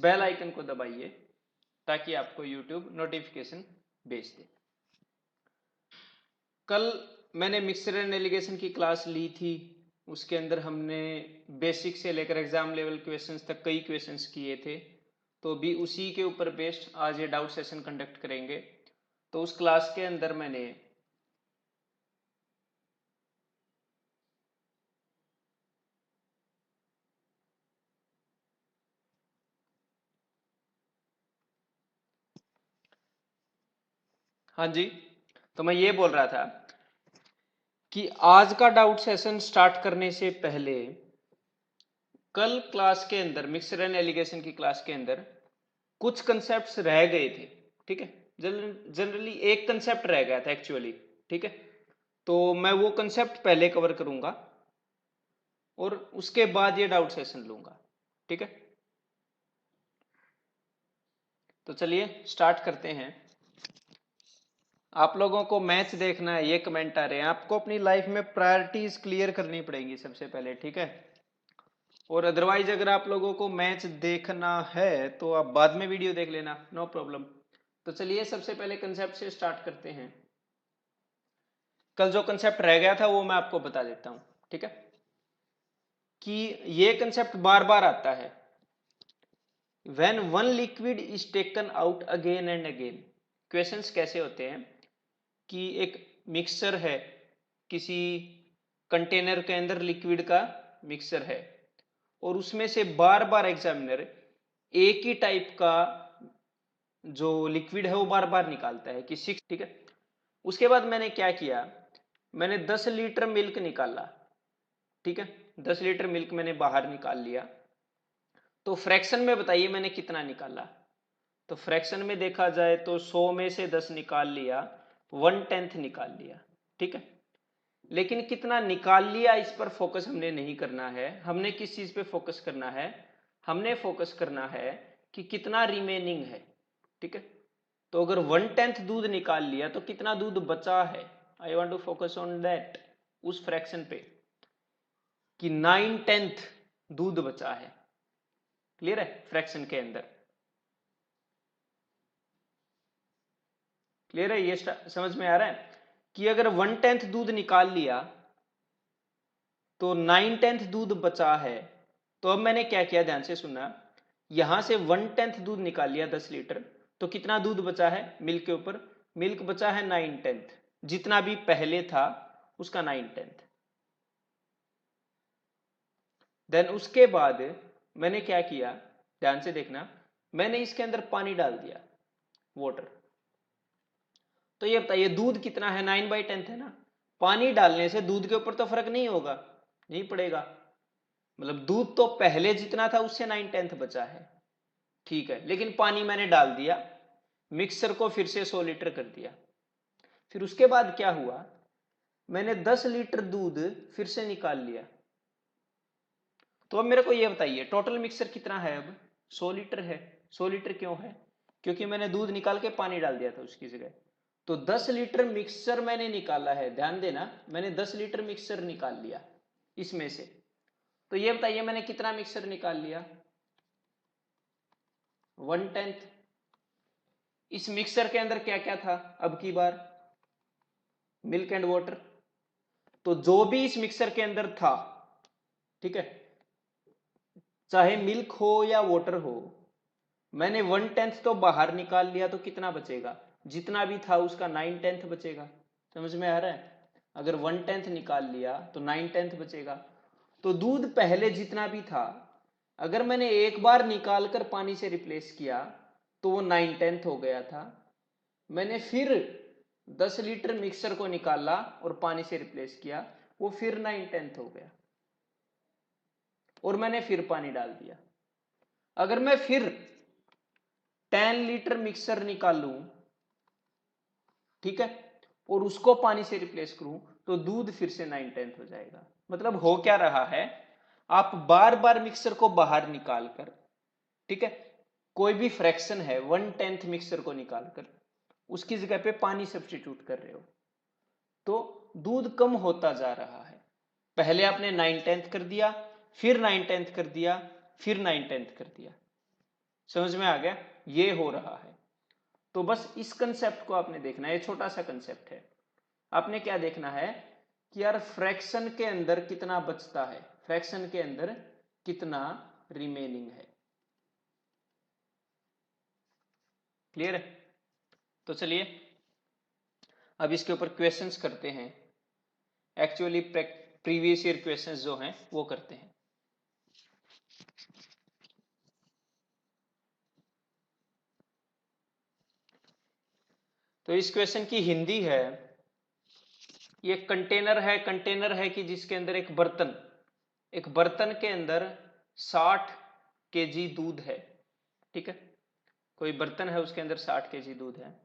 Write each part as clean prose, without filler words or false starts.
Bell icon को दबाइए ताकि आपको YouTube नोटिफिकेशन भेज दे। कल मैंने मिक्सर एंड एलिगेशन की क्लास ली थी, उसके अंदर हमने बेसिक से लेकर एग्जाम लेवल क्वेश्चंस तक कई क्वेश्चंस किए थे। तो भी उसी के ऊपर बेस्ड आज ये डाउट सेशन कंडक्ट करेंगे। तो उस क्लास के अंदर मैंने हाँ जी, तो मैं ये बोल रहा था कि आज का डाउट सेशन स्टार्ट करने से पहले कल क्लास के अंदर मिक्सर एंड एलिगेशन की क्लास के अंदर कुछ कंसेप्ट्स रह गए थे। ठीक है, जनरली एक कंसेप्ट रह गया था एक्चुअली। ठीक है, तो मैं वो कंसेप्ट पहले कवर करूंगा और उसके बाद ये डाउट सेशन लूंगा। ठीक है, तो चलिए स्टार्ट करते हैं। आप लोगों को मैच देखना है, ये कमेंट आ रहे हैं। आपको अपनी लाइफ में प्रायोरिटीज क्लियर करनी पड़ेंगी सबसे पहले। ठीक है, और अदरवाइज अगर आप लोगों को मैच देखना है तो आप बाद में वीडियो देख लेना, नो प्रॉब्लम। तो चलिए सबसे पहले कंसेप्ट से स्टार्ट करते हैं। कल जो कंसेप्ट रह गया था वो मैं आपको बता देता हूं। ठीक है, कि ये कंसेप्ट बार बार आता है। When one liquid is taken out again and again. Questions कैसे होते हैं कि एक मिक्सचर है, किसी कंटेनर के अंदर लिक्विड का मिक्सचर है और उसमें से बार बार एग्जामिनर एक ही टाइप का जो लिक्विड है वो बार बार निकालता है कि 6। ठीक है, उसके बाद मैंने क्या किया, मैंने 10 लीटर मिल्क निकाला। ठीक है, 10 लीटर मिल्क मैंने बाहर निकाल लिया। तो फ्रैक्शन में बताइए मैंने कितना निकाला। तो फ्रैक्शन में देखा जाए तो 100 में से 10 निकाल लिया, 1/10 निकाल लिया। ठीक है, लेकिन कितना निकाल लिया इस पर फोकस हमने नहीं करना है। हमने किस चीज पे फोकस करना है, हमने फोकस करना है कि कितना रिमेनिंग है। ठीक है, तो अगर 1/10 दूध निकाल लिया तो कितना दूध बचा है। I want to focus on that, उस फ्रैक्शन पे कि 9/10 दूध बचा है। क्लियर है, फ्रैक्शन के अंदर क्लियर है, ये समझ में आ रहा है कि अगर 1/10 दूध निकाल लिया तो 9/10 दूध बचा है। तो अब मैंने क्या किया, ध्यान से सुनना, यहां से 1/10 दूध निकाल लिया 10 लीटर, तो कितना दूध बचा है मिल्क के ऊपर, मिल्क बचा है 9/10, जितना भी पहले था उसका 9/10। देन उसके बाद मैंने क्या किया, ध्यान से देखना, मैंने इसके अंदर पानी डाल दिया, वाटर। तो ये बताइए दूध कितना है, 9/10 है ना। पानी डालने से दूध के ऊपर तो फर्क नहीं होगा, नहीं पड़ेगा। मतलब दूध तो पहले जितना था उससे 9/10 बचा है। ठीक है, लेकिन पानी मैंने डाल दिया, मिक्सर को फिर से 100 लीटर कर दिया। फिर उसके बाद क्या हुआ, मैंने 10 लीटर दूध फिर से निकाल लिया। तो अब मेरे को ये बताइए टोटल मिक्सर कितना है, अब 100 लीटर है। 100 लीटर क्यों है, क्योंकि मैंने दूध निकाल के पानी डाल दिया था उसकी जगह। तो 10 लीटर मिक्सर मैंने निकाला है, ध्यान देना, मैंने 10 लीटर मिक्सर निकाल लिया इसमें से। तो ये बताइए मैंने कितना मिक्सर निकाल लिया, 1/10। इस मिक्सर के अंदर क्या क्या था, अब की बार मिल्क एंड वाटर। तो जो भी इस मिक्सर के अंदर था, ठीक है, चाहे मिल्क हो या वाटर हो, मैंने 1/10 तो बाहर निकाल लिया, तो कितना बचेगा, जितना भी था उसका 9/10 बचेगा। समझ में आ रहा है, अगर 1/10 निकाल लिया तो 9/10 बचेगा। तो दूध पहले जितना भी था, अगर मैंने एक बार निकाल कर पानी से रिप्लेस किया तो वो 9/10 हो गया था। मैंने फिर 10 लीटर मिक्सर को निकाला और पानी से रिप्लेस किया, वो फिर 9/10 हो गया, और मैंने फिर पानी डाल दिया। अगर मैं फिर 10 लीटर मिक्सर निकालूं, ठीक है, और उसको पानी से रिप्लेस करूं, तो दूध फिर से 9/10 हो जाएगा। मतलब हो क्या रहा है, आप बार बार मिक्सर को बाहर निकाल कर, ठीक है, कोई भी फ्रैक्शन है 1/10 मिक्सर को निकालकर उसकी जगह पे पानी सब्स्टिट्यूट कर रहे हो, तो दूध कम होता जा रहा है। पहले आपने 9/10 कर दिया, फिर 9/10 कर दिया, फिर 9/10 कर दिया। समझ में आ गया, ये हो रहा है। तो बस इस कंसेप्ट को आपने देखना है, ये छोटा सा कंसेप्ट है। आपने क्या देखना है कि यार फ्रैक्शन के अंदर कितना बचता है, फ्रैक्शन के अंदर कितना रिमेनिंग है। क्लियर है? तो चलिए अब इसके ऊपर क्वेश्चंस करते हैं। एक्चुअली प्रीवियस ईयर क्वेश्चंस जो हैं वो करते हैं। तो इस क्वेश्चन की हिंदी है, ये कंटेनर है कि जिसके अंदर एक बर्तन के अंदर 60 केजी दूध है। ठीक है, कोई बर्तन है उसके अंदर 60 केजी दूध है।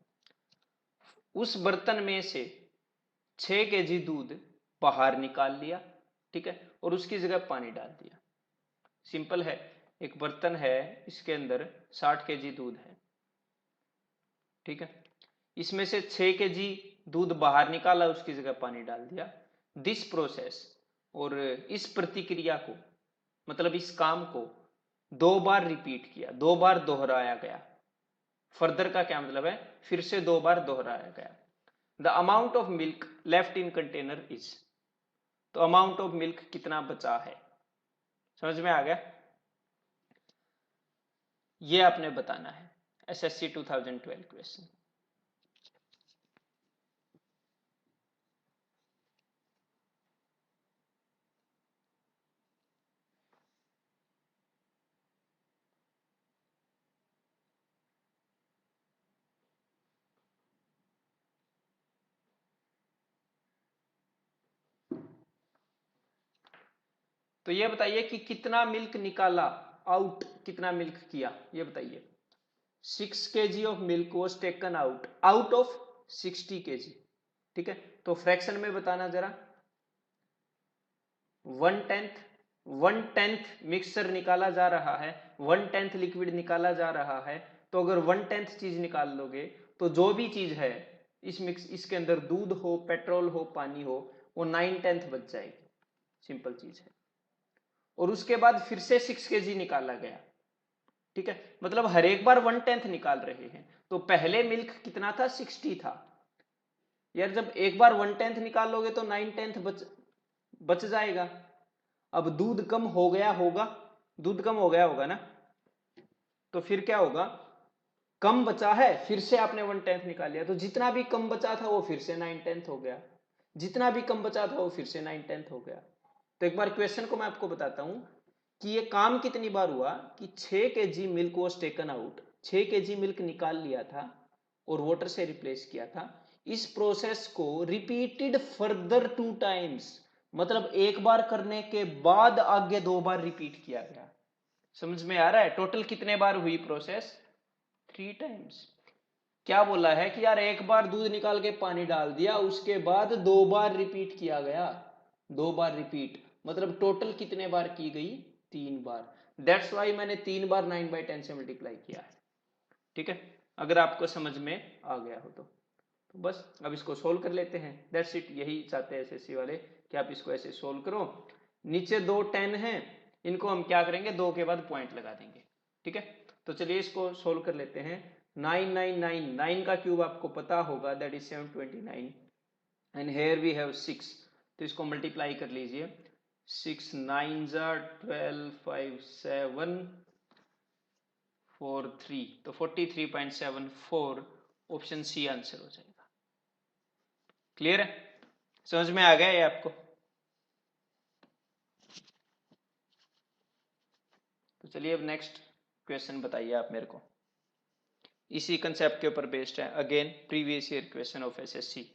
उस बर्तन में से 6 केजी दूध बाहर निकाल लिया, ठीक है, और उसकी जगह पानी डाल दिया। सिंपल है, एक बर्तन है, इसके अंदर 60 केजी दूध है, ठीक है, इसमें से 6 केजी दूध बाहर निकाला, उसकी जगह पानी डाल दिया। दिस प्रोसेस, और इस प्रतिक्रिया को, मतलब इस काम को 2 बार रिपीट किया, 2 बार दोहराया गया। फर्दर का क्या मतलब है, फिर से 2 बार दोहराया गया। The amount of milk left in container is, तो अमाउंट ऑफ मिल्क कितना बचा है। समझ में आ गया? ये आपने बताना है, एसएससी 2012 क्वेश्चन। तो ये बताइए कि कितना मिल्क निकाला आउट, कितना मिल्क किया, ये बताइए। 6 KG of milk was taken out of 60 KG. ठीक है, तो फ्रैक्शन में बताना जरा। 1/10 मिक्सचर निकाला जा रहा है, 1/10 लिक्विड निकाला जा रहा है। तो अगर 1/10 चीज निकाल लोगे तो जो भी चीज है इसके अंदर दूध हो, पेट्रोल हो, पानी हो, वो 9/10 बच जाएगी। सिंपल चीज है। और उसके बाद फिर से 6 केजी निकाला गया। ठीक है, मतलब हर एक बार 1/10 निकाल रहे हैं। तो पहले मिल्क कितना था, 60 था। यार जब एक बार 1/10 निकालोगे तो 9/10 बच जाएगा। अब दूध कम हो गया होगा, दूध कम हो गया होगा ना, तो फिर क्या होगा, कम बचा है, फिर से आपने 1/10 निकाल लिया, तो जितना भी कम बचा था वो फिर से 9/10 हो गया, जितना भी कम बचा था वो फिर से 9/10 हो गया। तो एक बार क्वेश्चन को मैं आपको बताता हूं कि ये काम कितनी बार हुआ कि 6 KG milk was taken out, 6 KG milk निकाल लिया था और वाटर से रिप्लेस किया था। इस प्रोसेस को रिपीटेड फर्दर 2 टाइम्स, मतलब एक बार करने के बाद आगे 2 बार रिपीट किया गया। समझ में आ रहा है? टोटल कितने बार हुई प्रोसेस, 3 टाइम्स। क्या बोला है कि यार एक बार दूध निकाल के पानी डाल दिया, उसके बाद 2 बार रिपीट किया गया, 2 बार रिपीट, मतलब टोटल कितने बार की गई, 3 बार। दैट्स वाई मैंने 3 बार 9/10 से मल्टीप्लाई किया है। ठीक है, अगर आपको समझ में आ गया हो तो बस अब इसको सोल्व कर लेते हैं। दैट्स इट, यही चाहते हैं एसएससी वाले कि आप इसको ऐसे सोल्व करो। नीचे 2 10 हैं, इनको हम क्या करेंगे, 2 के बाद पॉइंट लगा देंगे। ठीक है, तो चलिए इसको सोल्व कर लेते हैं। 9 का क्यूब आपको पता होगा, that is 729, and here we have 6, तो इसको मल्टीप्लाई कर लीजिए। 6 9 12 5 7 4 3, तो 43.74, ऑप्शन सी आंसर हो जाएगा। क्लियर है? समझ में आ गया ये आपको? तो चलिए अब नेक्स्ट क्वेश्चन बताइए आप मेरे को, इसी कंसेप्ट के ऊपर बेस्ड है, again previous year question of SSC.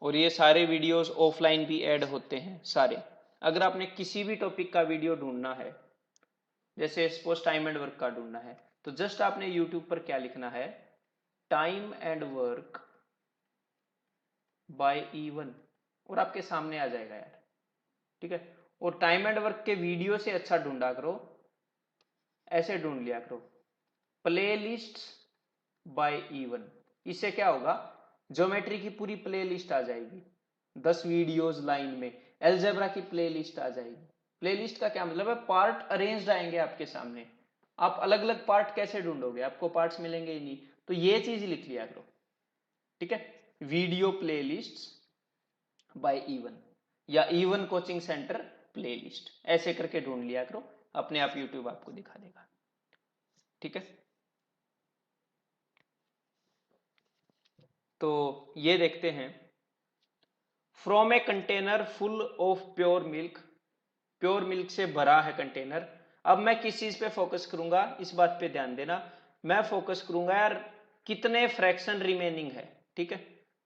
और ये सारे वीडियोस ऑफलाइन भी ऐड होते हैं सारे। अगर आपने किसी भी टॉपिक का वीडियो ढूंढना है, जैसे सपोज टाइम एंड वर्क का ढूंढना है, तो जस्ट आपने यूट्यूब पर क्या लिखना है, time and work by E1, और आपके सामने आ जाएगा यार। ठीक है, और टाइम एंड वर्क के वीडियो से अच्छा ढूंढा करो, ऐसे ढूंढ लिया करो, प्ले लिस्ट बाय E1। इससे क्या होगा, ज्योमेट्री की पूरी प्ले लिस्ट आ जाएगी, 10 वीडियोस लाइन में। एलजेब्रा की प्ले लिस्ट आ जाएगी, प्लेलिस्ट का क्या मतलब है, पार्ट अरेंज्ड आएंगे आपके सामने, आप अलग अलग पार्ट कैसे ढूंढोगे, आपको पार्ट्स मिलेंगे ही नहीं, तो ये चीज लिख लिया करो, ठीक है। वीडियो प्लेलिस्ट्स बाय इवन या इवन कोचिंग सेंटर प्लेलिस्ट, ऐसे करके ढूंढ लिया करो, अपने आप यूट्यूब आपको दिखा देगा, ठीक है। तो ये देखते हैं, from a container full of pure milk, pure milk से भरा है कंटेनर। अब मैं किस चीज पे फोकस करूंगा, इस बात पे ध्यान देना, मैं फोकस करूंगा यार कितने फ्रैक्शन रिमेनिंग है, ठीक है।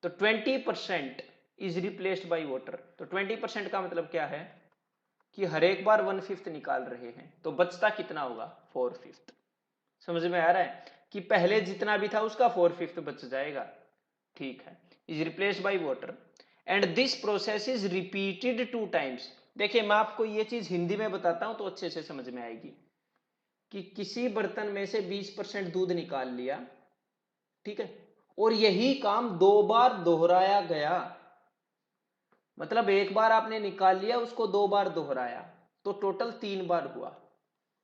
तो 20% इज रिप्लेस्ड बाय वाटर, तो 20% का मतलब क्या है कि हर एक बार 1/5 निकाल रहे हैं, तो बचता कितना होगा, 4/5। समझ में आ रहा है कि पहले जितना भी था उसका 4/5 बच जाएगा, ठीक है। Is replaced by water and this process is repeated 2 times. देखिए मैं आपको ये चीज हिंदी में बताता हूं तो अच्छे से समझ में आएगी, कि किसी बर्तन में से 20% दूध निकाल लिया, ठीक है, और यही काम 2 बार दोहराया गया, मतलब एक बार आपने निकाल लिया, उसको 2 बार दोहराया, तो टोटल 3 बार हुआ,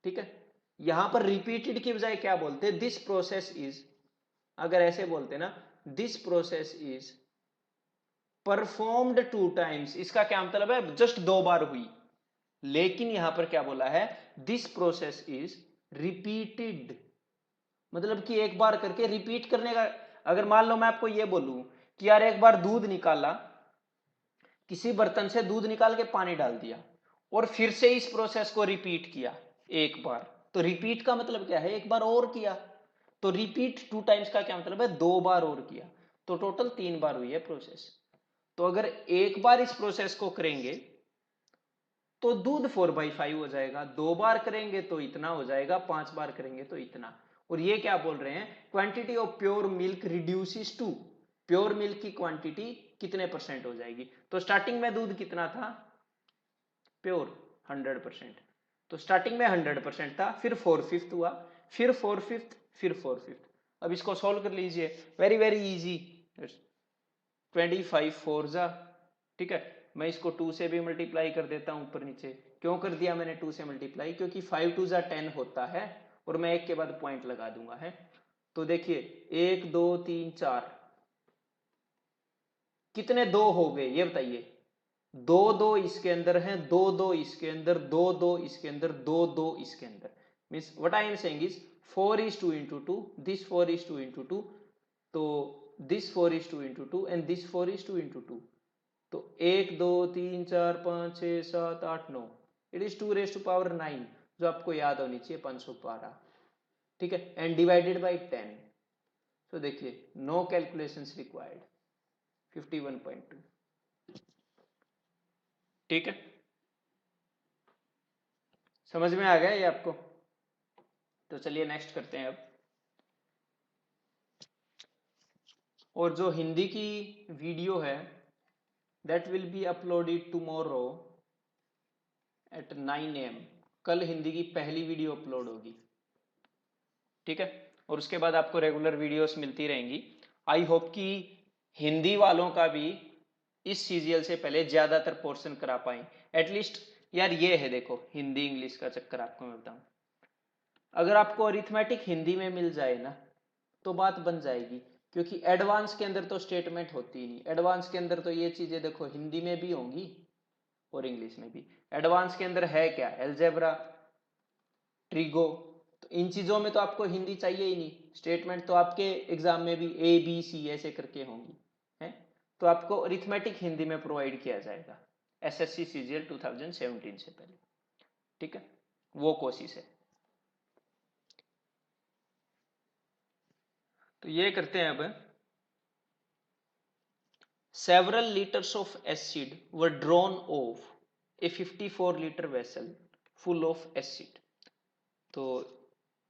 ठीक है। यहां पर रिपीटेड की बजाय क्या बोलते, दिस प्रोसेस इज, अगर ऐसे बोलते ना, this process is performed 2 times, इसका क्या मतलब है, जस्ट 2 बार हुई, लेकिन यहां पर क्या बोला है, दिस प्रोसेस इज रिपीटेड, मतलब कि एक बार करके रिपीट करने का। अगर मान लो मैं आपको ये बोलूं कि यार एक बार दूध निकाला, किसी बर्तन से दूध निकाल के पानी डाल दिया, और फिर से इस प्रोसेस को रिपीट किया एक बार, तो रिपीट का मतलब क्या है, एक बार और किया, तो रिपीट 2 टाइम्स का क्या मतलब है, 2 बार और किया, तो टोटल 3 बार हुई है प्रोसेस। तो अगर एक बार इस प्रोसेस को करेंगे तो दूध 4/5 हो जाएगा, 2 बार करेंगे तो इतना हो जाएगा, 5 बार करेंगे तो इतना। और ये क्या बोल रहे हैं, quantity of pure milk reduces to, pure milk की क्वांटिटी कितने परसेंट हो जाएगी। तो स्टार्टिंग में दूध कितना था, प्योर 100%, तो स्टार्टिंग में 100% था, फिर 4/5 हुआ, फिर 4/5, फिर 4/5। अब इसको सॉल्व कर लीजिए, वेरी वेरी इजी, 25 4 जा, ठीक है। मैं इसको 2 से भी मल्टीप्लाई कर देता हूं ऊपर नीचे, क्यों कर दिया मैंने 2 से मल्टीप्लाई, क्योंकि 5 2 जा 10 होता है, और मैं एक के बाद पॉइंट लगा दूंगा है। तो देखिए 1 2 3 4, कितने 2 हो गए ये बताइए, 2 2 इसके अंदर है, 2 2 इसके अंदर, 2 2 इसके अंदर, 2 2 इसके अंदर, means what I am saying is 4 is 2 into 2, this 4 is 2 into 2, तो this 4 is 2 into 2 and this 4 is 2 into 2, तो 1 2 3 4 5 6 7 8 9, इट इज 2⁻9, जो आपको याद होनी चाहिए 512, ठीक है, एंड डिवाइडेड बाई 10। तो देखिए नो कैलकुलेशंस रिक्वायर्ड, 51.2, ठीक है। समझ में आ गया ये आपको। तो चलिए नेक्स्ट करते हैं अब, और जो हिंदी की वीडियो है that will be uploaded tomorrow at 9 AM, कल हिंदी की पहली वीडियो अपलोड होगी, ठीक है। और उसके बाद आपको रेगुलर वीडियोस मिलती रहेंगी। आई होप कि हिंदी वालों का भी इस सीजीएल से पहले ज्यादातर पोर्शन करा पाए एटलीस्ट। यार ये है देखो, हिंदी इंग्लिश का चक्कर आपको मैं बताऊं, अगर आपको अरिथमेटिक हिंदी में मिल जाए ना तो बात बन जाएगी, क्योंकि एडवांस के अंदर तो स्टेटमेंट होती ही नहीं, एडवांस के अंदर तो ये चीजें देखो हिंदी में भी होंगी और इंग्लिश में भी। एडवांस के अंदर है क्या, एल्जेब्रा, ट्रिगो, तो इन चीजों में तो आपको हिंदी चाहिए ही नहीं, स्टेटमेंट तो आपके एग्जाम में भी ABC ऐसे करके होंगी है, तो आपको अरिथमेटिक हिंदी में प्रोवाइड किया जाएगा SSC CGL 2017 से पहले, ठीक है, वो कोशिश है। तो ये करते हैं अब, several liters of acid were drawn off a 54-liter vessel full of acid। तो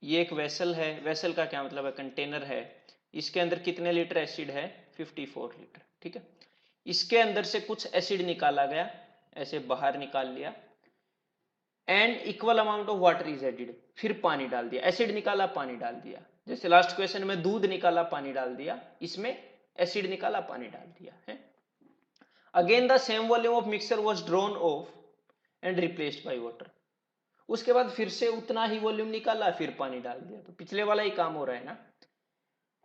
ये एक वेसल है, वेसल का क्या मतलब है, कंटेनर है, इसके अंदर कितने लीटर एसिड है, 54 लीटर, ठीक है। इसके अंदर से कुछ एसिड निकाला गया, ऐसे बाहर निकाल लिया, and equal amount of water is added, फिर पानी डाल दिया, एसिड निकाला पानी डाल दिया, जैसे लास्ट क्वेश्चन में दूध निकाला पानी डाल दिया, इसमें एसिड निकाला पानी डाल दिया है। Again the same volume of mixture was drawn off and replaced by water. उसके बाद फिर से उतना ही वॉल्यूम निकाला, फिर पानी डाल दिया, तो पिछले वाला ही काम हो रहा है ना।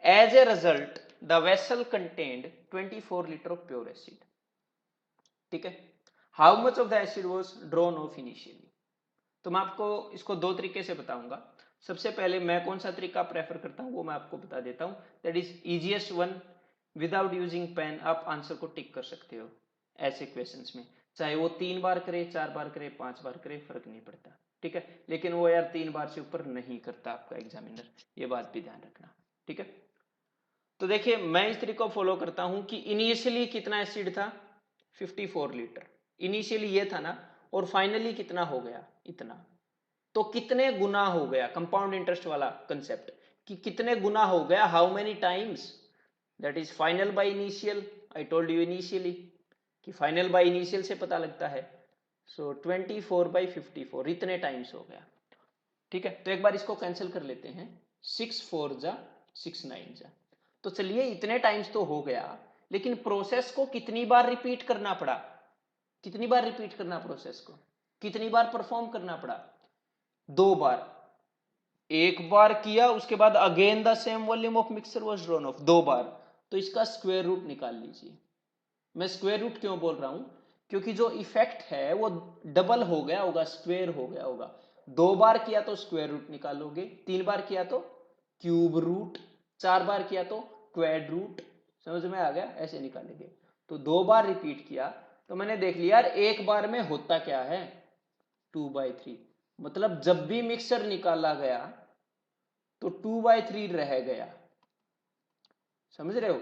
As a result the vessel contained 24 litre of pure acid. ठीक है, how much of the acid was drawn off initially. तो मैं आपको इसको दो तरीके से बताऊंगा। सबसे पहले मैं कौन सा तरीका प्रेफर करता हूं वो मैं आपको बता देता हूं, that is easiest one. Without using pen आप आंसर को टिक कर सकते हो ऐसे क्वेश्चंस में, चाहे वो 3 बार करे, 4 बार करे, 5 बार करे, फर्क नहीं पड़ता। ठीक है, लेकिन वो यार 3 बार से ऊपर नहीं करता आपका एग्जामिनर, ये बात भी ध्यान रखना। ठीक है, तो देखिए मैं इस तरीके को फॉलो करता हूं कि इनिशियली कितना एसिड था, 54 लीटर इनिशियली ये था ना, और फाइनली कितना हो गया, इतना। तो कितने गुना हो गया, कंपाउंड इंटरेस्ट वाला कंसेप्ट, कि कितने गुना हो गया, how many times, that is final by initial. I told you initially कि फाइनल बाय इनिशियल से पता लगता है। सो 24/54 इतने टाइम्स हो गया। ठीक है, तो एक बार इसको कैंसिल कर लेते हैं, 6 4 जा 6 9 जा। तो चलिए इतने टाइम्स तो हो गया, लेकिन प्रोसेस को कितनी बार रिपीट करना पड़ा, कितनी बार रिपीट करना प्रोसेस को, कितनी बार परफॉर्म करना पड़ा, 2 बार। एक बार किया, उसके बाद again the same volume of mixture was drawn of, 2 बार। तो इसका स्क्वायर रूट निकाल लीजिए। मैं स्क्वायर रूट क्यों बोल रहा हूं, क्योंकि जो इफेक्ट है वो डबल हो गया होगा, स्क्वायर हो गया होगा। 2 बार किया तो स्क्वायर रूट निकालोगे, 3 बार किया तो क्यूब रूट, 4 बार किया तो क्वेड रूट। समझ में आ गया, ऐसे निकालेंगे। तो 2 बार रिपीट किया, तो मैंने देख लिया यार एक बार में होता क्या है, 2/3। मतलब जब भी मिक्सचर निकाला गया तो 2/3 रह गया। समझ रहे हो,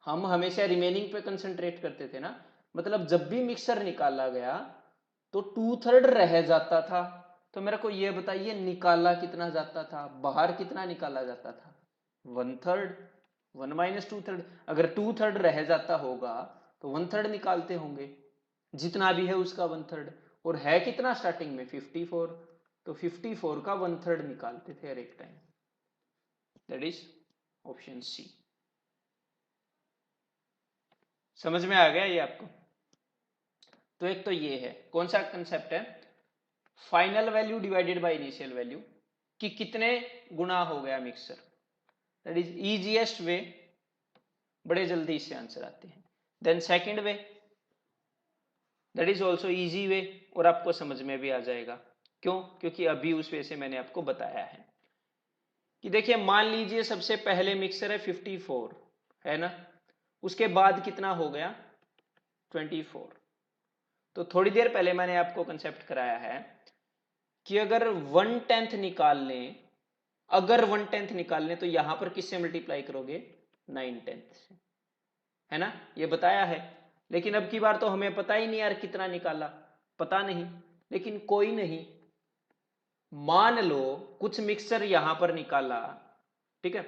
हम हमेशा रिमेनिंग पे कंसंट्रेट करते थे ना, मतलब जब भी मिक्सचर निकाला गया तो 2/3 रह जाता था। तो मेरे को ये बताइए निकाला कितना जाता था, बाहर कितना निकाला जाता था, 1/3। 1 - 2/3, अगर 2/3 रह जाता होगा तो 1/3 निकालते होंगे, जितना भी है उसका 1/3। और है कितना स्टार्टिंग में, 54। तो 54 का 1/3 निकालते थे हर एक time, that is option C. समझ में आ गया ये आपको। तो एक तो ये है, कौन सा कंसेप्ट है, final value divided by initial value, कि कितने गुना हो गया mixture, that is easiest way, बड़े जल्दी इससे आंसर आते हैं। Then second way, that is also easy way, और आपको समझ में भी आ जाएगा। क्यों, क्योंकि अभी उस वे से मैंने आपको बताया है कि देखिए मान लीजिए सबसे पहले मिक्सचर है 54, है ना, उसके बाद कितना हो गया 24। तो थोड़ी देर पहले मैंने आपको कंसेप्ट कराया है कि अगर 1/10 निकाल लें, अगर 1/10 निकाल लें तो यहां पर किससे मल्टीप्लाई करोगे, 9/10 से, है ना, ये बताया है। लेकिन अब की बार तो हमें पता ही नहीं यार कितना निकाला, पता नहीं। लेकिन कोई नहीं, मान लो कुछ मिक्सचर यहां पर निकाला, ठीक है,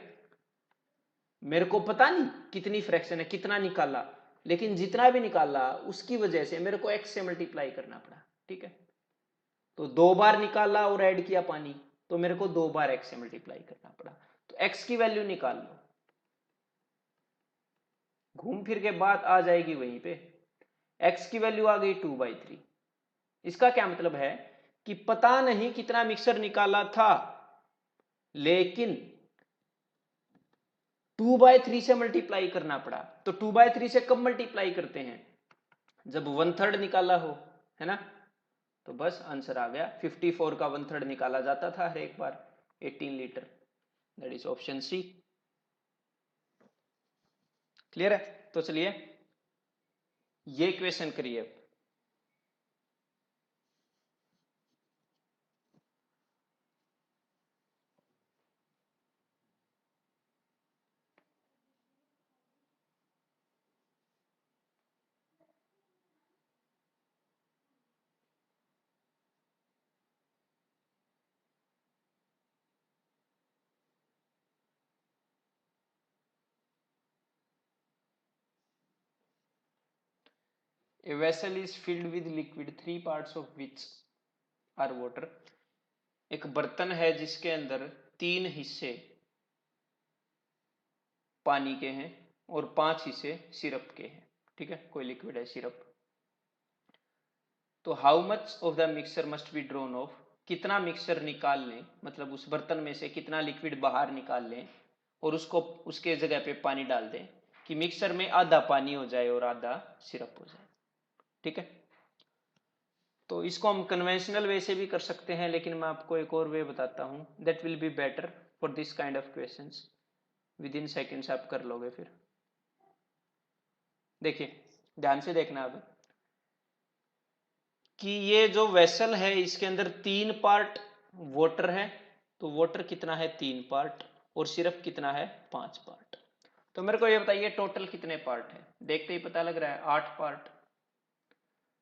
मेरे को पता नहीं कितनी फ्रैक्शन है, कितना निकाला, लेकिन जितना भी निकाला उसकी वजह से मेरे को x से मल्टीप्लाई करना पड़ा। ठीक है, तो 2 बार निकाला और ऐड किया पानी, तो मेरे को 2 बार x से मल्टीप्लाई करना पड़ा। तो x की वैल्यू निकाल लो, घूम फिर के बात आ जाएगी वहीं पे। x की वैल्यू आ गई 2/3। इसका क्या मतलब है कि पता नहीं कितना मिक्सर निकाला था, लेकिन 2/3 से मल्टीप्लाई करना पड़ा। तो 2/3 से कब मल्टीप्लाई करते हैं, जब 1/3 निकाला हो, है ना। तो बस आंसर आ गया, 54 का 1/3 निकाला जाता था हर एक बार, 18 litre, that is option C. Clear है, तो चलिए ये क्वेश्चन करिए। A vessel is filled with liquid, 3 parts of which are water। एक बर्तन है जिसके अंदर 3 हिस्से पानी के हैं और 5 हिस्से सिरप के हैं। ठीक है, कोई लिक्विड है सिरप। तो how much of the mixture must be drawn of, कितना मिक्सचर निकाल लें, मतलब उस बर्तन में से कितना लिक्विड बाहर निकाल लें और उसको उसके जगह पे पानी डाल दें कि मिक्सचर में आधा पानी हो जाए और आधा सिरप हो जाए। ठीक है, तो इसको हम कन्वेंशनल वे से भी कर सकते हैं, लेकिन मैं आपको एक और वे बताता हूं that will be better for this kind of questions. With in seconds आप कर लोगे। फिर देखिए, ध्यान से देखना अब कि ये जो वेसल है इसके अंदर 3 पार्ट वाटर है, तो वाटर कितना है 3 पार्ट, और सिरप कितना है 5 पार्ट। तो मेरे को ये बताइए टोटल कितने पार्ट है, देखते ही पता लग रहा है 8 पार्ट।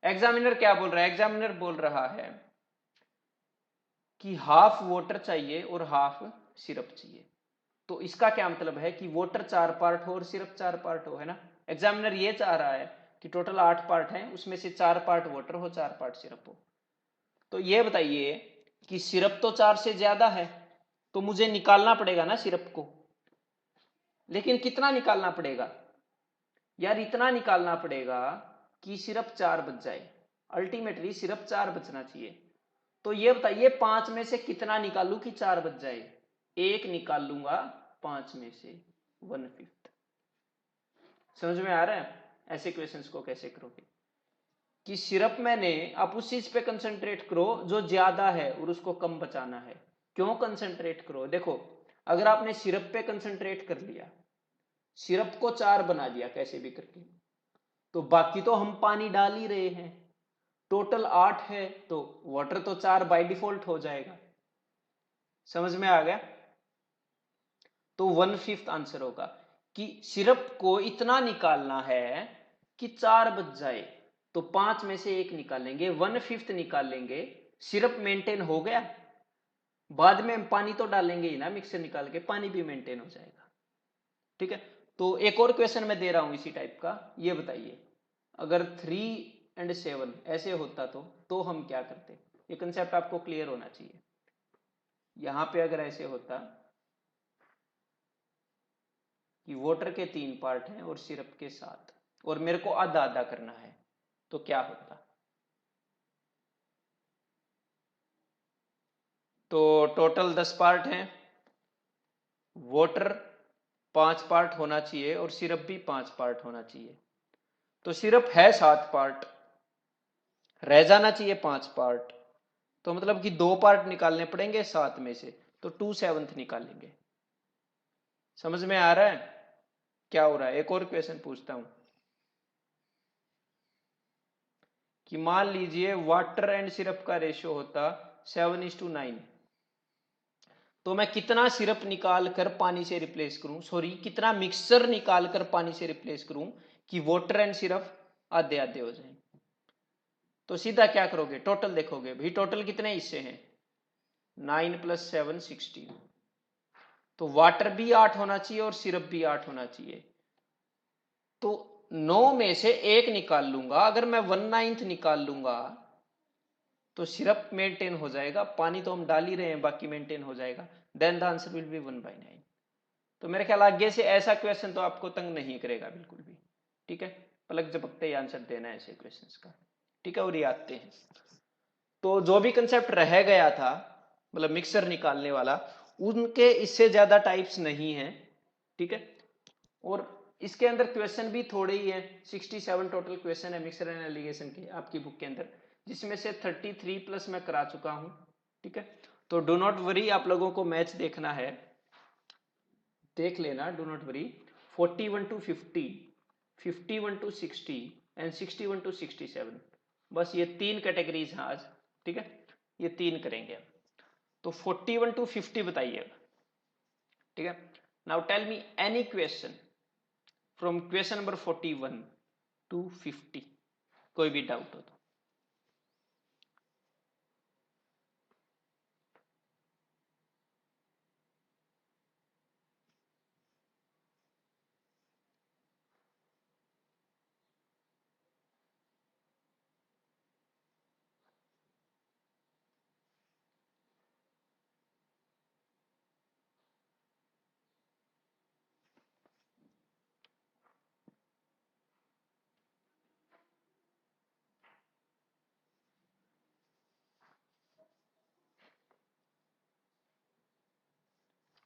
एग्जामिनर क्या बोल रहा है, एग्जामिनर बोल रहा है कि हाफ वाटर चाहिए और हाफ सिरप चाहिए। तो इसका क्या मतलब है कि वाटर 4 पार्ट हो और सिरप 4 पार्ट हो, है ना। एग्जामिनर ये चाह रहा है कि टोटल 8 पार्ट हैं, उसमें से 4 पार्ट वाटर हो 4 पार्ट सिरप हो। तो ये बताइए कि सिरप तो 4 से ज्यादा है, तो मुझे निकालना पड़ेगा ना सिरप को, लेकिन कितना निकालना पड़ेगा यार, इतना निकालना पड़ेगा कि सिरप 4 बच जाए। अल्टीमेटली सिरप 4 बचना चाहिए। तो ये बताइए 5 में से कितना निकालू कि 4 बच जाए। 1 निकाल लूंगा 5 में से, 1/5। समझ में आ रहा है ऐसे क्वेश्चंस को कैसे करोगे कि सिरप मैंने, आप उस चीज पे कंसंट्रेट करो जो ज्यादा है और उसको कम बचाना है। क्यों कंसंट्रेट करो, देखो अगर आपने सिरप पे कंसंट्रेट कर लिया, सिरप को 4 बना दिया कैसे भी करके, तो बाकी तो हम पानी डाल ही रहे हैं। टोटल 8 है तो वाटर तो 4 बाय डिफॉल्ट हो जाएगा। समझ में आ गया। तो 1/5 आंसर होगा कि सिरप को इतना निकालना है कि 4 बच जाए, तो 5 में से 1 निकालेंगे, 1/5 निकालेंगे, सिरप मेंटेन हो गया। बाद में हम पानी तो डालेंगे ही ना, मिक्सर निकाल के पानी भी मेंटेन हो जाएगा। ठीक है, तो एक और क्वेश्चन मैं दे रहा हूं इसी टाइप का। ये बताइए अगर 3 और 7 ऐसे होता तो हम क्या करते। ये कंसेप्ट आपको क्लियर होना चाहिए। यहां पे अगर ऐसे होता कि वाटर के 3 पार्ट हैं और सिरप के 7, और मेरे को आधा आधा करना है, तो क्या होता। तो टोटल 10 पार्ट हैं, वाटर 5 पार्ट होना चाहिए और सिरप भी 5 पार्ट होना चाहिए। तो सिरप है 7 पार्ट, रह जाना चाहिए 5 पार्ट, तो मतलब कि 2 पार्ट निकालने पड़ेंगे 7 में से, तो 2/7 निकालेंगे। समझ में आ रहा है क्या हो रहा है। एक और क्वेश्चन पूछता हूं कि मान लीजिए वाटर एंड सिरप का रेशियो होता 7:9, तो मैं कितना सिरप निकाल कर पानी से रिप्लेस करूं, सॉरी कितना मिक्सचर निकाल कर पानी से रिप्लेस करूं कि वाटर एंड सिरप आधे आधे हो जाए। तो सीधा क्या करोगे, टोटल देखोगे, भाई टोटल कितने हिस्से हैं, 9 + 7 16, तो वाटर भी 8 होना चाहिए और सिरप भी 8 होना चाहिए। तो 9 में से 1 निकाल लूंगा, अगर मैं 1/9 निकाल लूंगा तो सिरप मेंटेन हो जाएगा, पानी तो हम डाल ही रहे हैं, बाकी मेंटेन हो जाएगा। Then the answer will be 1/9। तो मेरे ख्याल आगे से ऐसा क्वेश्चन तो आपको तंग नहीं करेगा बिल्कुल भी। ठीक है, पलक झपकते ही आंसर देना है ऐसे क्वेश्चंस का। ठीक है, और ये आते हैं। तो जो भी कंसेप्ट रह गया था, मतलब मिक्सर निकालने वाला, उनके इससे ज्यादा टाइप्स नहीं है। ठीक है, और इसके अंदर क्वेश्चन भी थोड़े ही है। 67 टोटल क्वेश्चन है मिक्सर एंड एलिगेशन के आपकी बुक के अंदर, जिसमें से 33+ मैं करा चुका हूं। ठीक है, तो डू नॉट वरी, आप लोगों को मैच देखना है, देख लेना, do not worry. 41 to 50, 51 to 60 and 61 to 67, बस ये 3 कैटेगरीज हैं आज। ठीक है, ये 3 करेंगे अब। तो 41 to 50 बताइएगा। ठीक है, now tell me any question from question number 41 to 50, कोई भी डाउट हो तो।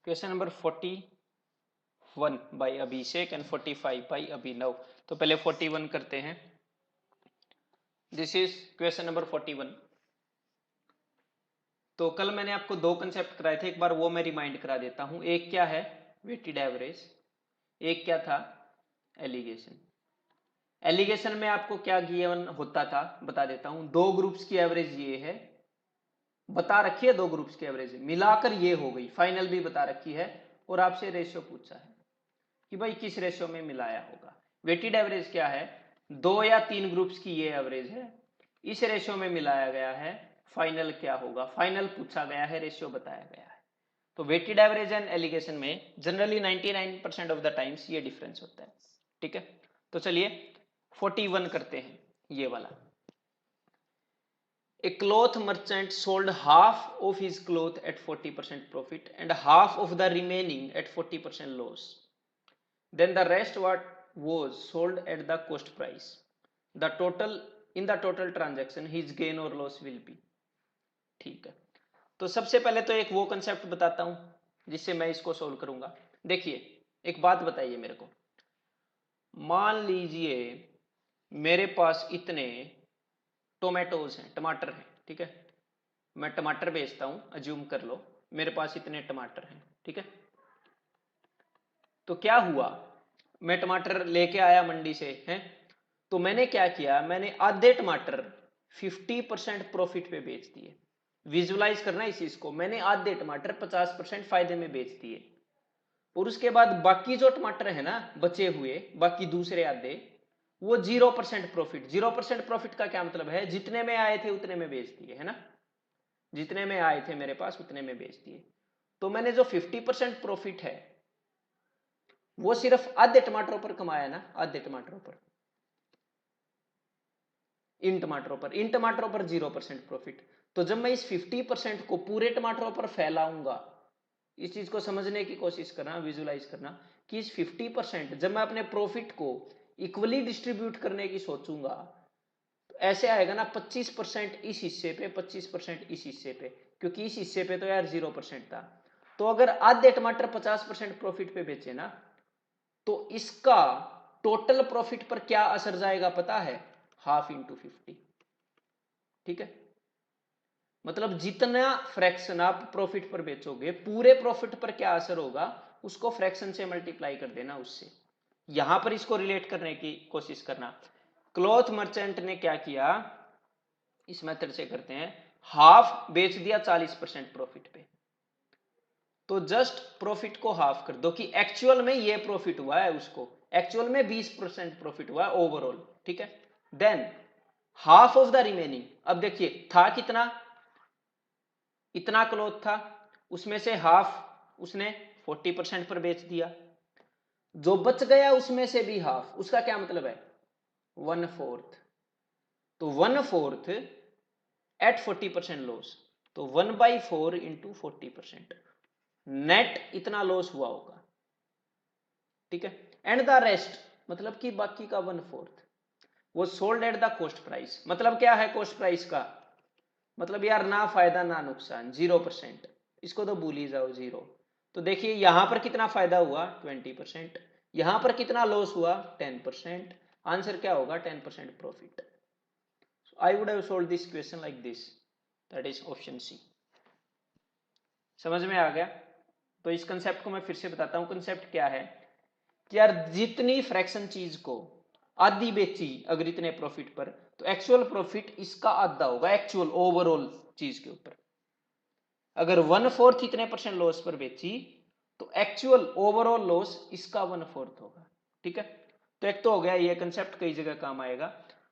Question number 41 by Abhishek and 45 by Abhinav. तो पहले 41 करते हैं। This is question number 41। तो कल मैंने आपको दो कंसेप्ट कराए थे, एक बार वो मैं रिमाइंड करा देता हूं। एक क्या है वेटेड एवरेज, एक क्या था एलिगेशन। एलिगेशन में आपको क्या गिवन होता था बता देता हूं। दो ग्रुप्स की एवरेज ये है, बता रखी है, दो ग्रुप्स की एवरेज मिलाकर ये हो गई, फाइनल भी बता रखी है, और आपसे रेशियो पूछा है कि भाई किस रेशियो में मिलाया होगा। वेटेड एवरेज क्या है, दो या तीन ग्रुप्स की ये एवरेज है, इस रेशियो में मिलाया गया है, फाइनल क्या होगा, फाइनल पूछा गया है, रेशियो बताया गया है। तो वेटेड एवरेज एंड एलिगेशन में जनरली 99% ऑफ द टाइम्स ये डिफरेंस होता है। ठीक है, तो चलिए 41 करते हैं ये वाला। A cloth merchant sold half of his cloth at 40% profit and half of the remaining at 40% loss. Then the rest what was sold at the cost price. The total in the total transaction his gain or loss will be. ठीक है, तो सबसे पहले तो एक वो concept बताता हूं जिससे मैं इसको सोल्व करूंगा। देखिए एक बात बताइए मेरे को, मान लीजिए मेरे पास इतने टोमेटोज हैं, टमाटर हैं, ठीक है, मैं टमाटर बेचता हूं, अज्यूम कर लो मेरे पास इतने टमाटर हैं, ठीक है। तो क्या हुआ, मैं टमाटर लेके आया मंडी से, हैं, तो मैंने क्या किया, मैंने आधे टमाटर 50% प्रॉफिट पे बेच दिए। विजुलाइज करना इस चीज को, मैंने आधे टमाटर 50% फायदे में बेच दिए, और उसके बाद बाकी जो टमाटर है ना बचे हुए, बाकी दूसरे आधे, वो 0% प्रॉफिट। 0% प्रॉफिट का क्या मतलब है, जितने में आए थे उतने में बेच दिए, है ना, जितने में आए थे मेरे पास उतने में बेच दिए। तो मैंने जो 50% प्रॉफिट है वो सिर्फ आधे टमाटरों पर कमाया ना, आधे टमाटरों पर, इन टमाटरों पर, इन टमाटरों पर 0% प्रॉफिट। तो जब मैं इस 50% को पूरे टमाटरों पर फैलाऊंगा, इस चीज को समझने की कोशिश करना, विजुलाइज करना कि इस 50% जब मैं अपने प्रॉफिट को इक्वली डिस्ट्रीब्यूट करने की सोचूंगा तो ऐसे आएगा ना, 25% इस हिस्से पे, 25% इस हिस्से पे, क्योंकि इस हिस्से पे तो यार 0% था। तो अगर आधे टमाटर 50% प्रॉफिट पे बेचे ना, तो इसका टोटल प्रॉफिट पर क्या असर जाएगा पता है, हाफ इंटू 50। ठीक है, मतलब जितना फ्रैक्शन आप प्रॉफिट पर बेचोगे पूरे प्रॉफिट पर क्या असर होगा, उसको फ्रैक्शन से मल्टीप्लाई कर देना उससे। यहां पर इसको रिलेट करने की कोशिश करना। क्लॉथ मर्चेंट ने क्या किया, इस मेथड से करते हैं, हाफ बेच दिया 40% प्रॉफिट पे, तो जस्ट प्रॉफिट को हाफ कर दो कि एक्चुअल में ये प्रॉफिट हुआ है, उसको एक्चुअल में 20% प्रॉफिट हुआ है ओवरऑल। ठीक है, than half of the remaining, अब देखिए था कितना, इतना क्लॉथ था, उसमें से हाफ उसने 40% पर बेच दिया, जो बच गया उसमें से भी हाफ, उसका क्या मतलब है 1/4। तो 1/4 एट 40% लॉस, तो 1/4 इंटू 40%, नेट इतना लॉस हुआ होगा। ठीक है, एंड द रेस्ट मतलब कि बाकी का 1/4 वो sold at the cost price. मतलब क्या है कॉस्ट प्राइस का, मतलब यार ना फायदा ना नुकसान, 0%, इसको तो भूल ही जाओ, 0। तो देखिए यहां पर कितना फायदा हुआ 20%, यहां पर कितना लॉस हुआ 10%, आंसर क्या होगा 10% profit. I would have solve this question like this, that is option C. समझ में आ गया। तो इस कंसेप्ट को मैं फिर से बताता हूं, कंसेप्ट क्या है कि यार जितनी फ्रैक्शन चीज को आधी बेची अगर इतने प्रॉफिट पर, तो एक्चुअल प्रॉफिट इसका आधा होगा एक्चुअल ओवरऑल चीज के ऊपर। अगर 1/4 इतने % लॉस पर बेची तो एक्चुअल ओवरऑल लॉस इसका 1/4 होगा। ठीक है, तो एक तो हो गया ये कंसेप्ट, कई जगह काम आएगा।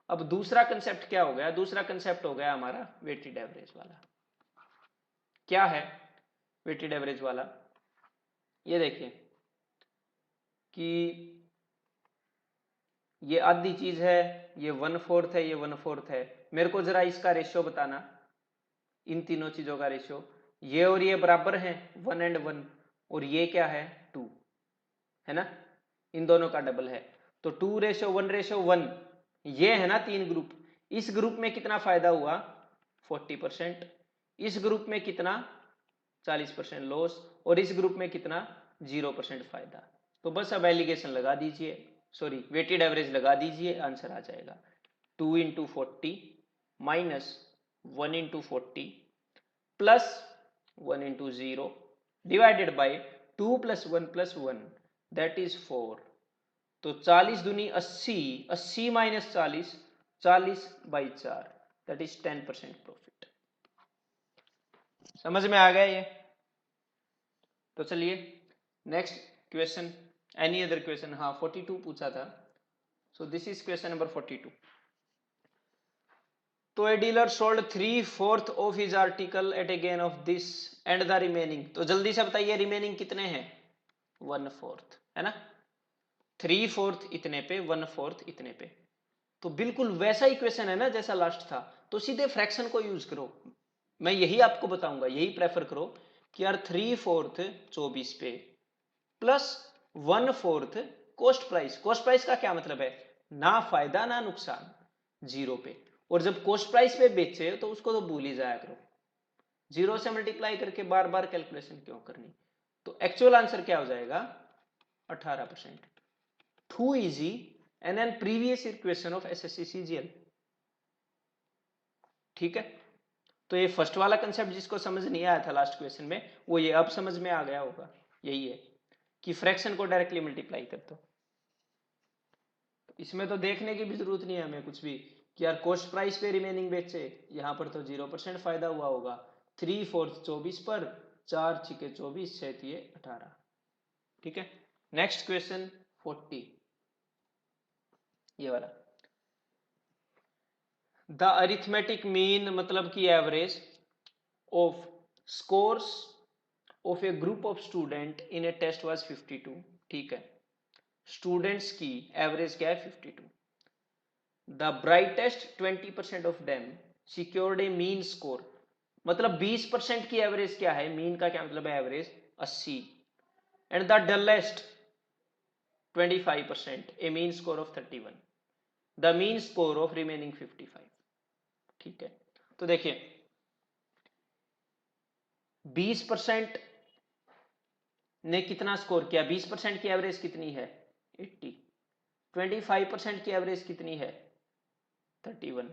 अब दूसरा कंसेप्ट क्या हो गया, दूसरा कंसेप्ट हो गया हमारा वेटेड एवरेज वाला। क्या है वेटेड एवरेज वाला, ये देखिए कि ये आधी चीज है, ये 1/4 है, ये 1/4 है। मेरे को जरा इसका रेशियो बताना, इन तीनों चीजों का रेशियो, ये और ये बराबर है 1 and 1, और ये क्या है 2, है ना, इन दोनों का डबल है, तो 2:1:1। ये है ना तीन ग्रुप, इस ग्रुप में कितना फायदा हुआ 40%, इस ग्रुप में कितना 40% लॉस, और इस ग्रुप में कितना 0% फायदा। तो बस अब एलिगेशन लगा दीजिए, सॉरी वेटेड एवरेज लगा दीजिए, आंसर आ जाएगा 2 into 40 minus 1 into 40 plus 1 into 0 divided by 2 plus 1 plus 1 that is 4। तो 40 दूनी 80, 80 minus 40, 40 by 4 that is 10% profit. समझ में आ गया ये? तो चलिए next question, any other question? हाँ 42 पूछा था, so this is question number 42। तो a dealer sold 3/4 of his article at A gain of this and the remaining. तो जल्दी से बताइए रिमेनिंग कितने हैं? 1/4 है ना, 3/4 इतने पे, 1/4 इतने पे। तो बिल्कुल वैसा ही क्वेश्चन है ना जैसा लास्ट था, तो सीधे फ्रैक्शन को यूज करो। मैं यही आपको बताऊंगा, यही प्रेफर करो कि यार 3/4 24 पे plus 1/4 cost price. Cost price का क्या मतलब है? ना फायदा ना नुकसान, 0 पे। और जब कॉस्ट प्राइस पे बेचे तो उसको तो भूल ही जाया करो, 0 से मल्टीप्लाई करके बार बार कैलकुलेशन क्यों करनी। तो एक्चुअल आंसर क्या हो जाएगा? 18%। Too easy and an previous question of SSC CGL. ठीक है, तो ये फर्स्ट वाला कंसेप्ट जिसको समझ नहीं आया था लास्ट क्वेश्चन में, वो ये अब समझ में आ गया होगा। यही है कि फ्रैक्शन को डायरेक्टली मल्टीप्लाई कर दो। इसमें तो देखने की भी जरूरत नहीं है हमें कुछ भी कि यार कॉस्ट प्राइस पे रिमेनिंग बेचे, यहां पर तो 0% फायदा हुआ होगा। 3/4 24 पर, 4 छिके 24, 6 तिये 18। ठीक है, नेक्स्ट क्वेश्चन 40, ये वाला। द अरिथमेटिक मीन मतलब की average of scores of a group of student in a test was 52। ठीक है, स्टूडेंट्स की एवरेज क्या है? 52। The brightest 20% of them secured a mean score. मतलब 20% की एवरेज क्या है? मीन का क्या मतलब है? Average 80। And the dullest 25% A mean score of 31, the mean score of remaining 55। ठीक है, तो देखिए 20% ने कितना स्कोर किया? 20% की एवरेज कितनी है? 80। 25% की एवरेज कितनी है? 31।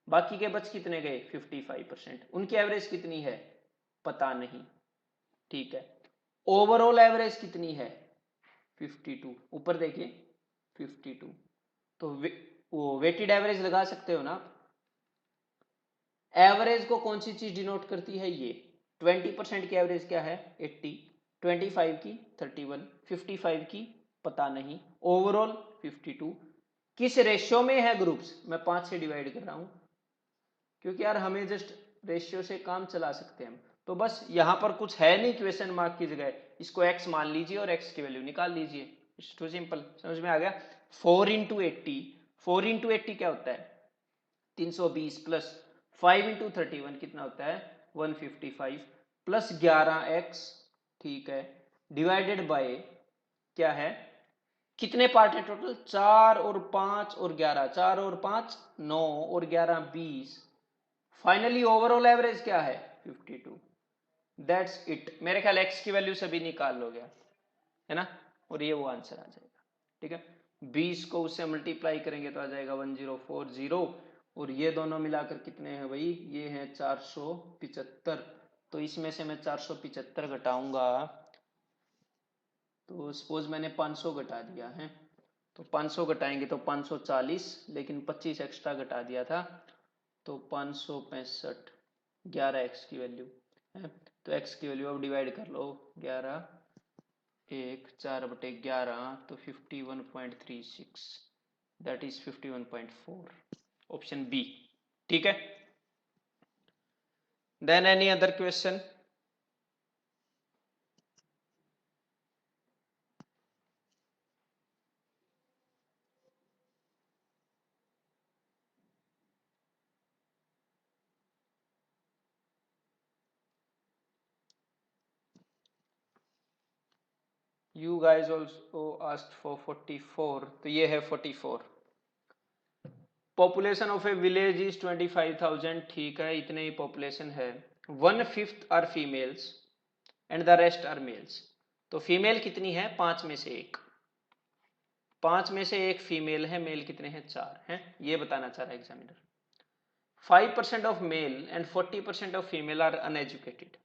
बाकी के बच कितने गए? 55%। उनकी एवरेज कितनी है? पता नहीं। ठीक है, ओवरऑल एवरेज कितनी है? 52। ऊपर देखिए 52। तो वो वेटेड एवरेज लगा सकते हो ना आप। एवरेज को कौन सी चीज डिनोट करती है? ये 20% की एवरेज क्या है? 80, 25 की 31, 55 की पता नहीं, ओवरऑल 52। किस रेशियो में है ग्रुप्स? मैं 5 से डिवाइड कर रहा हूं क्योंकि यार हमें जस्ट रेशियो से काम चला सकते हैं हम। तो बस यहां पर कुछ है नहीं क्वेश्चन मार्क की जगह, इसको x मान लीजिए और x की वैल्यू निकाल लीजिए। इट्स टू सिंपल, समझ में आ गया? 4 इंटू 80, 4 इंटू 80 क्या होता है? 320 प्लस 5 इंटू 31 कितना होता है? 155 प्लस 11x। ठीक है, डिवाइडेड बाय क्या है? कितने पार्ट है टोटल? 4 और 5 और 11, 4 और 5 9 और 11 20। फाइनली ओवरऑल एवरेज क्या है? 52। That's it. मेरे ख्याल एक्स की वैल्यू सभी निकाल लोगे, है ना, और ये वो आंसर आ जाएगा। ठीक है, 20 को उससे मल्टीप्लाई करेंगे तो आ जाएगा 1040, और ये दोनों मिलाकर कितने हैं भाई? ये हैं 475। तो इसमें से मैं 475 घटाऊंगा, तो सपोज मैंने 500 घटा दिया है, तो 500 घटाएंगे तो 540, लेकिन 25 एक्स्ट्रा घटा दिया था तो 565। 11x की वैल्यू है, तो x की वैल्यू अब डिवाइड कर लो। 11 1 4/11 तो 51.36, दैट इज 51.4, ऑप्शन बी। ठीक है, then any other question? You guys also asked for 44, तो ये है 44। Population of a village is 25,000। ठीक है, इतने ही पॉपुलेशन है। 1/5 are females and the rest are males. तो फीमेल कितनी है? 5 में से 1, 5 में से 1 फीमेल है, मेल कितने हैं? 4 हैं, ये बताना चाह रहा है examiner. 5% of male and 40% of female are uneducated,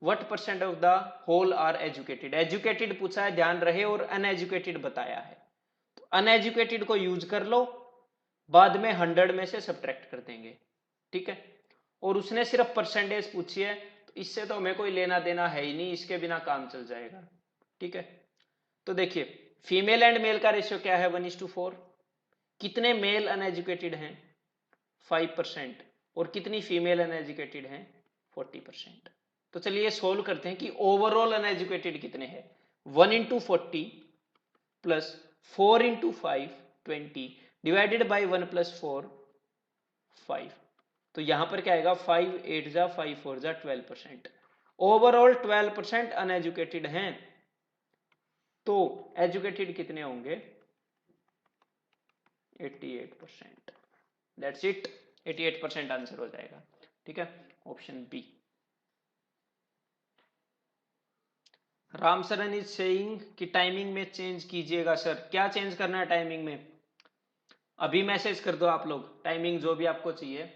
what percent of the whole are educated? Educated पूछा है, ध्यान रहे, और अनएजुकेटेड बताया है, तो अनएजुकेटेड को यूज कर लो, बाद में 100 में से सब्ट्रैक्ट कर देंगे, ठीक है। और उसने सिर्फ परसेंटेज पूछी है, तो इससे तो हमें कोई लेना देना है ही नहीं, इसके बिना काम चल जाएगा, ठीक है। तो देखिए फीमेल एंड मेल का रेशियो क्या है? 1:4। कितने मेल अनएजुकेटेड हैं? 5%। और कितनी फीमेल अनएजुकेटेड हैं? 40%। तो चलिए सोल्व करते हैं कि ओवरऑल अनएजुकेटेड कितने हैं। 1:40 प्लस 4:5 20 डिवाइडेड बाई 1 + 4 5। तो यहां पर क्या आएगा? 5 8 जा 5 4 जा 12%। ओवरऑल 12% अनएजुकेटेड हैं, तो एजुकेटेड कितने होंगे? 88%। दैट्स इट, 88% आंसर हो जाएगा, ठीक है, option B. Ramsaran is saying कि टाइमिंग में चेंज कीजिएगा सर। क्या चेंज करना है टाइमिंग में? अभी मैसेज कर दो आप लोग, टाइमिंग जो भी आपको चाहिए,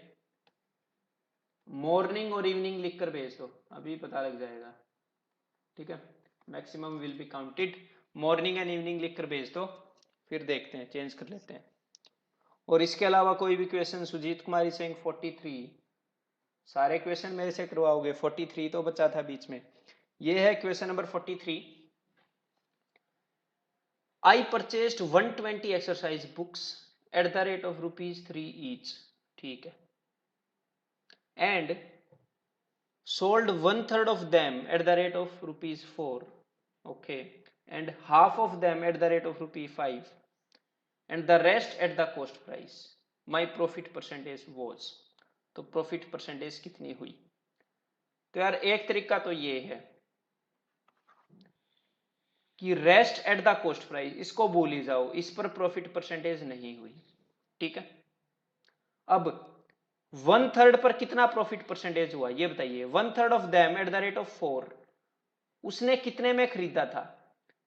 मॉर्निंग और इवनिंग लिखकर भेज दो, अभी पता लग जाएगा, ठीक है। Maximum will be counted, morning and evening लिखकर भेज दो, फिर देखते हैं, चेंज कर लेते हैं। और इसके अलावा कोई भी क्वेश्चन? सुजीत कुमारी सिंह 43, सारे क्वेश्चन मेरे से करवाओगे? 43 तो बचा था बीच में। ये है question number 43। I purchased 120 exercise books at the rate of ₹3 each, ठीक है, and sold 1/3 of them at the rate of ₹4, okay, and half of them at the rate of ₹5, and the rest at the cost price. My profit percentage was, तो profit percentage कितनी हुई? तो यार एक तरीका तो ये है कि rest at the cost price, इसको भूल ही जाओ, इस पर प्रॉफिट परसेंटेज नहीं हुई, ठीक है। अब 1/3 पर कितना प्रॉफिट परसेंटेज हुआ ये बताइए। 1/3 of them at the rate of 4, उसने कितने में खरीदा था?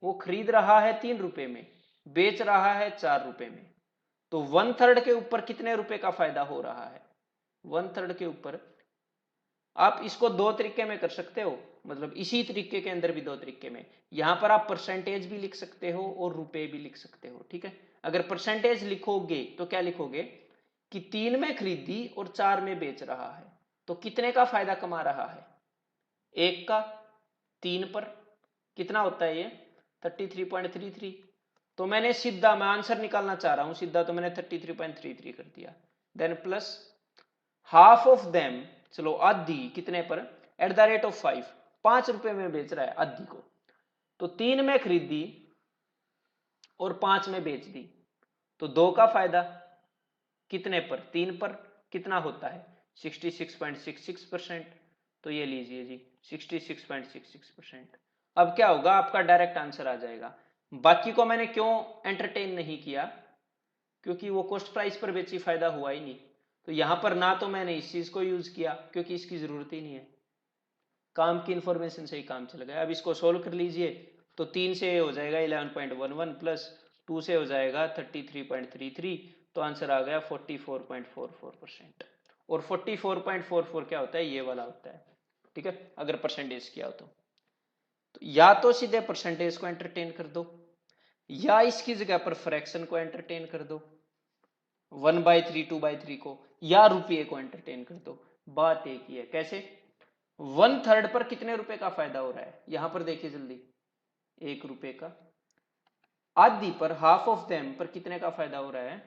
वो खरीद रहा है 3 रुपए में, बेच रहा है 4 रुपए में, तो 1/3 के ऊपर कितने रुपए का फायदा हो रहा है? 1/3 के ऊपर आप इसको 2 तरीके में कर सकते हो, मतलब इसी तरीके के अंदर भी 2 तरीके में। यहां पर आप परसेंटेज भी लिख सकते हो और रुपए भी लिख सकते हो, ठीक है। अगर परसेंटेज लिखोगे तो क्या लिखोगे कि 3 में खरीदी और 4 में बेच रहा है, तो कितने का फायदा कमा रहा है? 1 का, 3 पर कितना होता है ये? 33.33। तो मैंने सीधा, मैं आंसर निकालना चाह रहा हूं सीधा, तो मैंने 33.33 कर दिया। Then plus half of them, चलो आधी, कितने पर? एट द रेट ऑफ 5, 5 रुपए में बेच रहा है आधी को, तो 3 में खरीदी और 5 में बेच दी, तो 2 का फायदा कितने पर? 3 पर, कितना होता है? 66.66%। तो ये लीजिए जी 66.66%। अब क्या होगा? आपका डायरेक्ट आंसर आ जाएगा। बाकी को मैंने क्यों एंटरटेन नहीं किया? क्योंकि वो कॉस्ट प्राइस पर बेची, फायदा हुआ ही नहीं। तो यहां पर ना तो मैंने इस चीज को यूज किया क्योंकि इसकी जरूरत ही नहीं है, काम की इंफॉर्मेशन से ही काम चल गया। अब इसको सोल्व कर लीजिए, तो 3 से हो जाएगा 11.11 प्लस 2 से हो जाएगा 33.33, तो आंसर आ गया 44.44%। और 44.44 क्या होता है? ये वाला होता है, ठीक है, अगर परसेंटेज किया हो तो या तो सीधे परसेंटेज को एंटरटेन कर दो, या इसकी जगह पर फ्रैक्शन को एंटरटेन कर दो, 1/3 2/3 को, या रुपये को एंटरटेन कर दो। बात एक ही है। कैसे? 1/3 पर कितने रुपए का फायदा हो रहा है? यहां पर देखिए जल्दी, 1 रुपए का। आधी पर, हाफ ऑफ देम पर कितने का फायदा हो रहा है?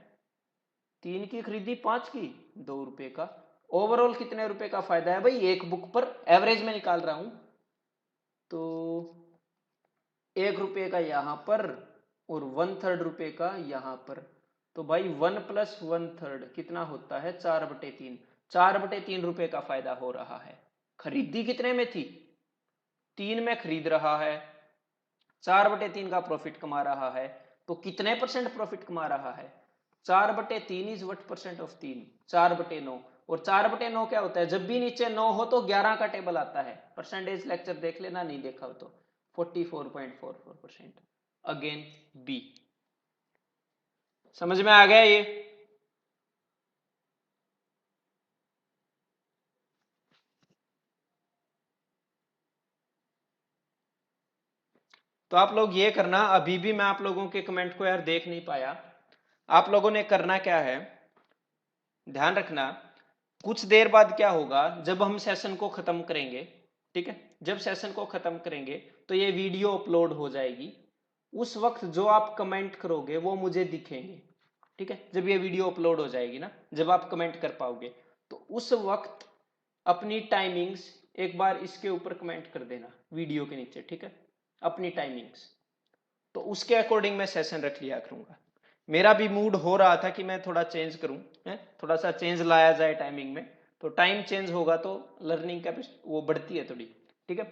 3 की खरीदी 5 की, 2 रुपए का। ओवरऑल कितने रुपए का फायदा है भाई? एक बुक पर, एवरेज में निकाल रहा हूं, तो 1 रुपए का यहां पर और 1/3 रुपए का यहां पर, तो भाई 1 + 1/3 कितना होता है? 4/3। 4/3 रुपए का फायदा हो रहा है। खरीदी कितने में थी? 3 में खरीद रहा है, 4/3 का प्रॉफिट कमा रहा है, तो कितने परसेंट प्रॉफिट कमा रहा है? 4/3 इज व्हाट परसेंट ऑफ 3? 4/9। और 4/9 क्या होता है, जब भी नीचे 9 हो तो 11 का टेबल आता है। परसेंटेज लेक्चर देख लेना, नहीं देखा हो तो। 44.44%। Again B. समझ में आ गया ये? तो आप लोग ये करना, अभी भी मैं आप लोगों के कमेंट को यार देख नहीं पाया। आप लोगों ने करना क्या है, ध्यान रखना, कुछ देर बाद क्या होगा, जब हम सेशन को खत्म करेंगे, ठीक है, जब सेशन को खत्म करेंगे तो ये वीडियो अपलोड हो जाएगी। उस वक्त जो आप कमेंट करोगे वो मुझे दिखेंगे, ठीक है, जब ये वीडियो अपलोड हो जाएगी ना, जब आप कमेंट कर पाओगे, तो उस वक्त अपनी टाइमिंग्स एक बार इसके ऊपर कमेंट कर देना वीडियो के नीचे, ठीक है, अपनी टाइमिंग्स। तो उसके अकॉर्डिंग मैं सेशन रख लिया करूंगा। मेरा भी मूड हो रहा था कि मैं थोड़ा चेंज करूं, है, थोड़ा सा चेंज लाया जाए टाइमिंग में। तो टाइम चेंज होगा तो लर्निंग कैपेसिटी वो बढ़ती है थोड़ी, ठीक है।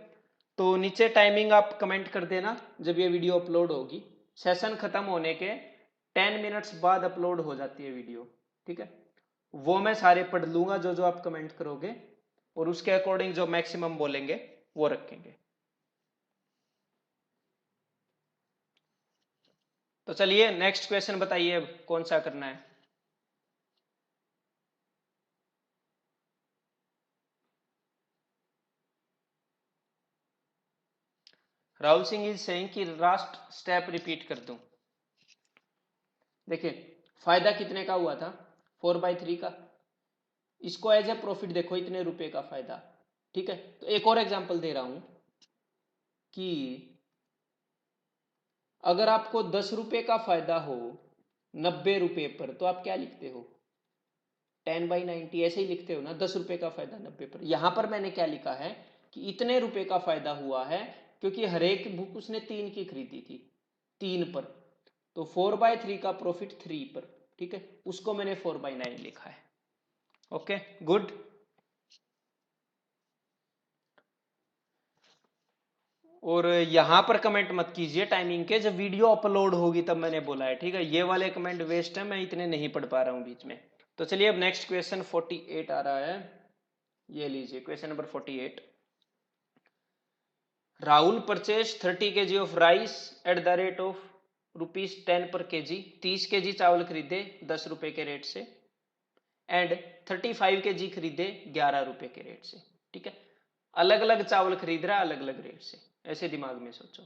तो नीचे टाइमिंग आप कमेंट कर देना जब ये वीडियो अपलोड होगी। सेशन खत्म होने के 10 मिनट्स बाद अपलोड हो जाती है वीडियो, ठीक है। वो मैं सारे पढ़ लूंगा जो जो आप कमेंट करोगे, और उसके अकॉर्डिंग जो मैक्सिमम बोलेंगे वो रखेंगे। तो चलिए नेक्स्ट क्वेश्चन बताइए, अब कौन सा करना है। राहुल सिंह इज सेइंग कि लास्ट स्टेप रिपीट कर दूं। देखिए, फायदा कितने का हुआ था, 4/3 का। इसको एज ए प्रॉफिट देखो, इतने रुपए का फायदा, ठीक है। तो एक और एग्जांपल दे रहा हूं कि अगर आपको 10 रुपए का फायदा हो 90 रुपए पर, तो आप क्या लिखते हो, 10/90 ऐसे ही लिखते हो ना, 10 रुपए का फायदा 90 पर। यहां पर मैंने क्या लिखा है कि इतने रुपए का फायदा हुआ है, क्योंकि हर एक बुक उसने 3 की खरीदी थी, 3 पर। तो 4/3 का प्रॉफिट 3 पर, ठीक है, उसको मैंने 4/9 लिखा है। Okay good. और यहां पर कमेंट मत कीजिए टाइमिंग के, जब वीडियो अपलोड होगी तब मैंने बोला है, ठीक है। ये वाले कमेंट वेस्ट है, मैं इतने नहीं पढ़ पा रहा हूं बीच में। तो चलिए अब नेक्स्ट क्वेश्चन 48 आ रहा है, ये लीजिए question number 48। Rahul purchase 30 kg of rice eight the rate of ₹10 पर kg। 30 kg चावल खरीदे 10 रुपए के रेट से, एंड 35 kg खरीदे 11 रुपए के रेट से, ठीक है। अलग अलग चावल खरीद रहा है अलग अलग रेट से, ऐसे दिमाग में सोचो।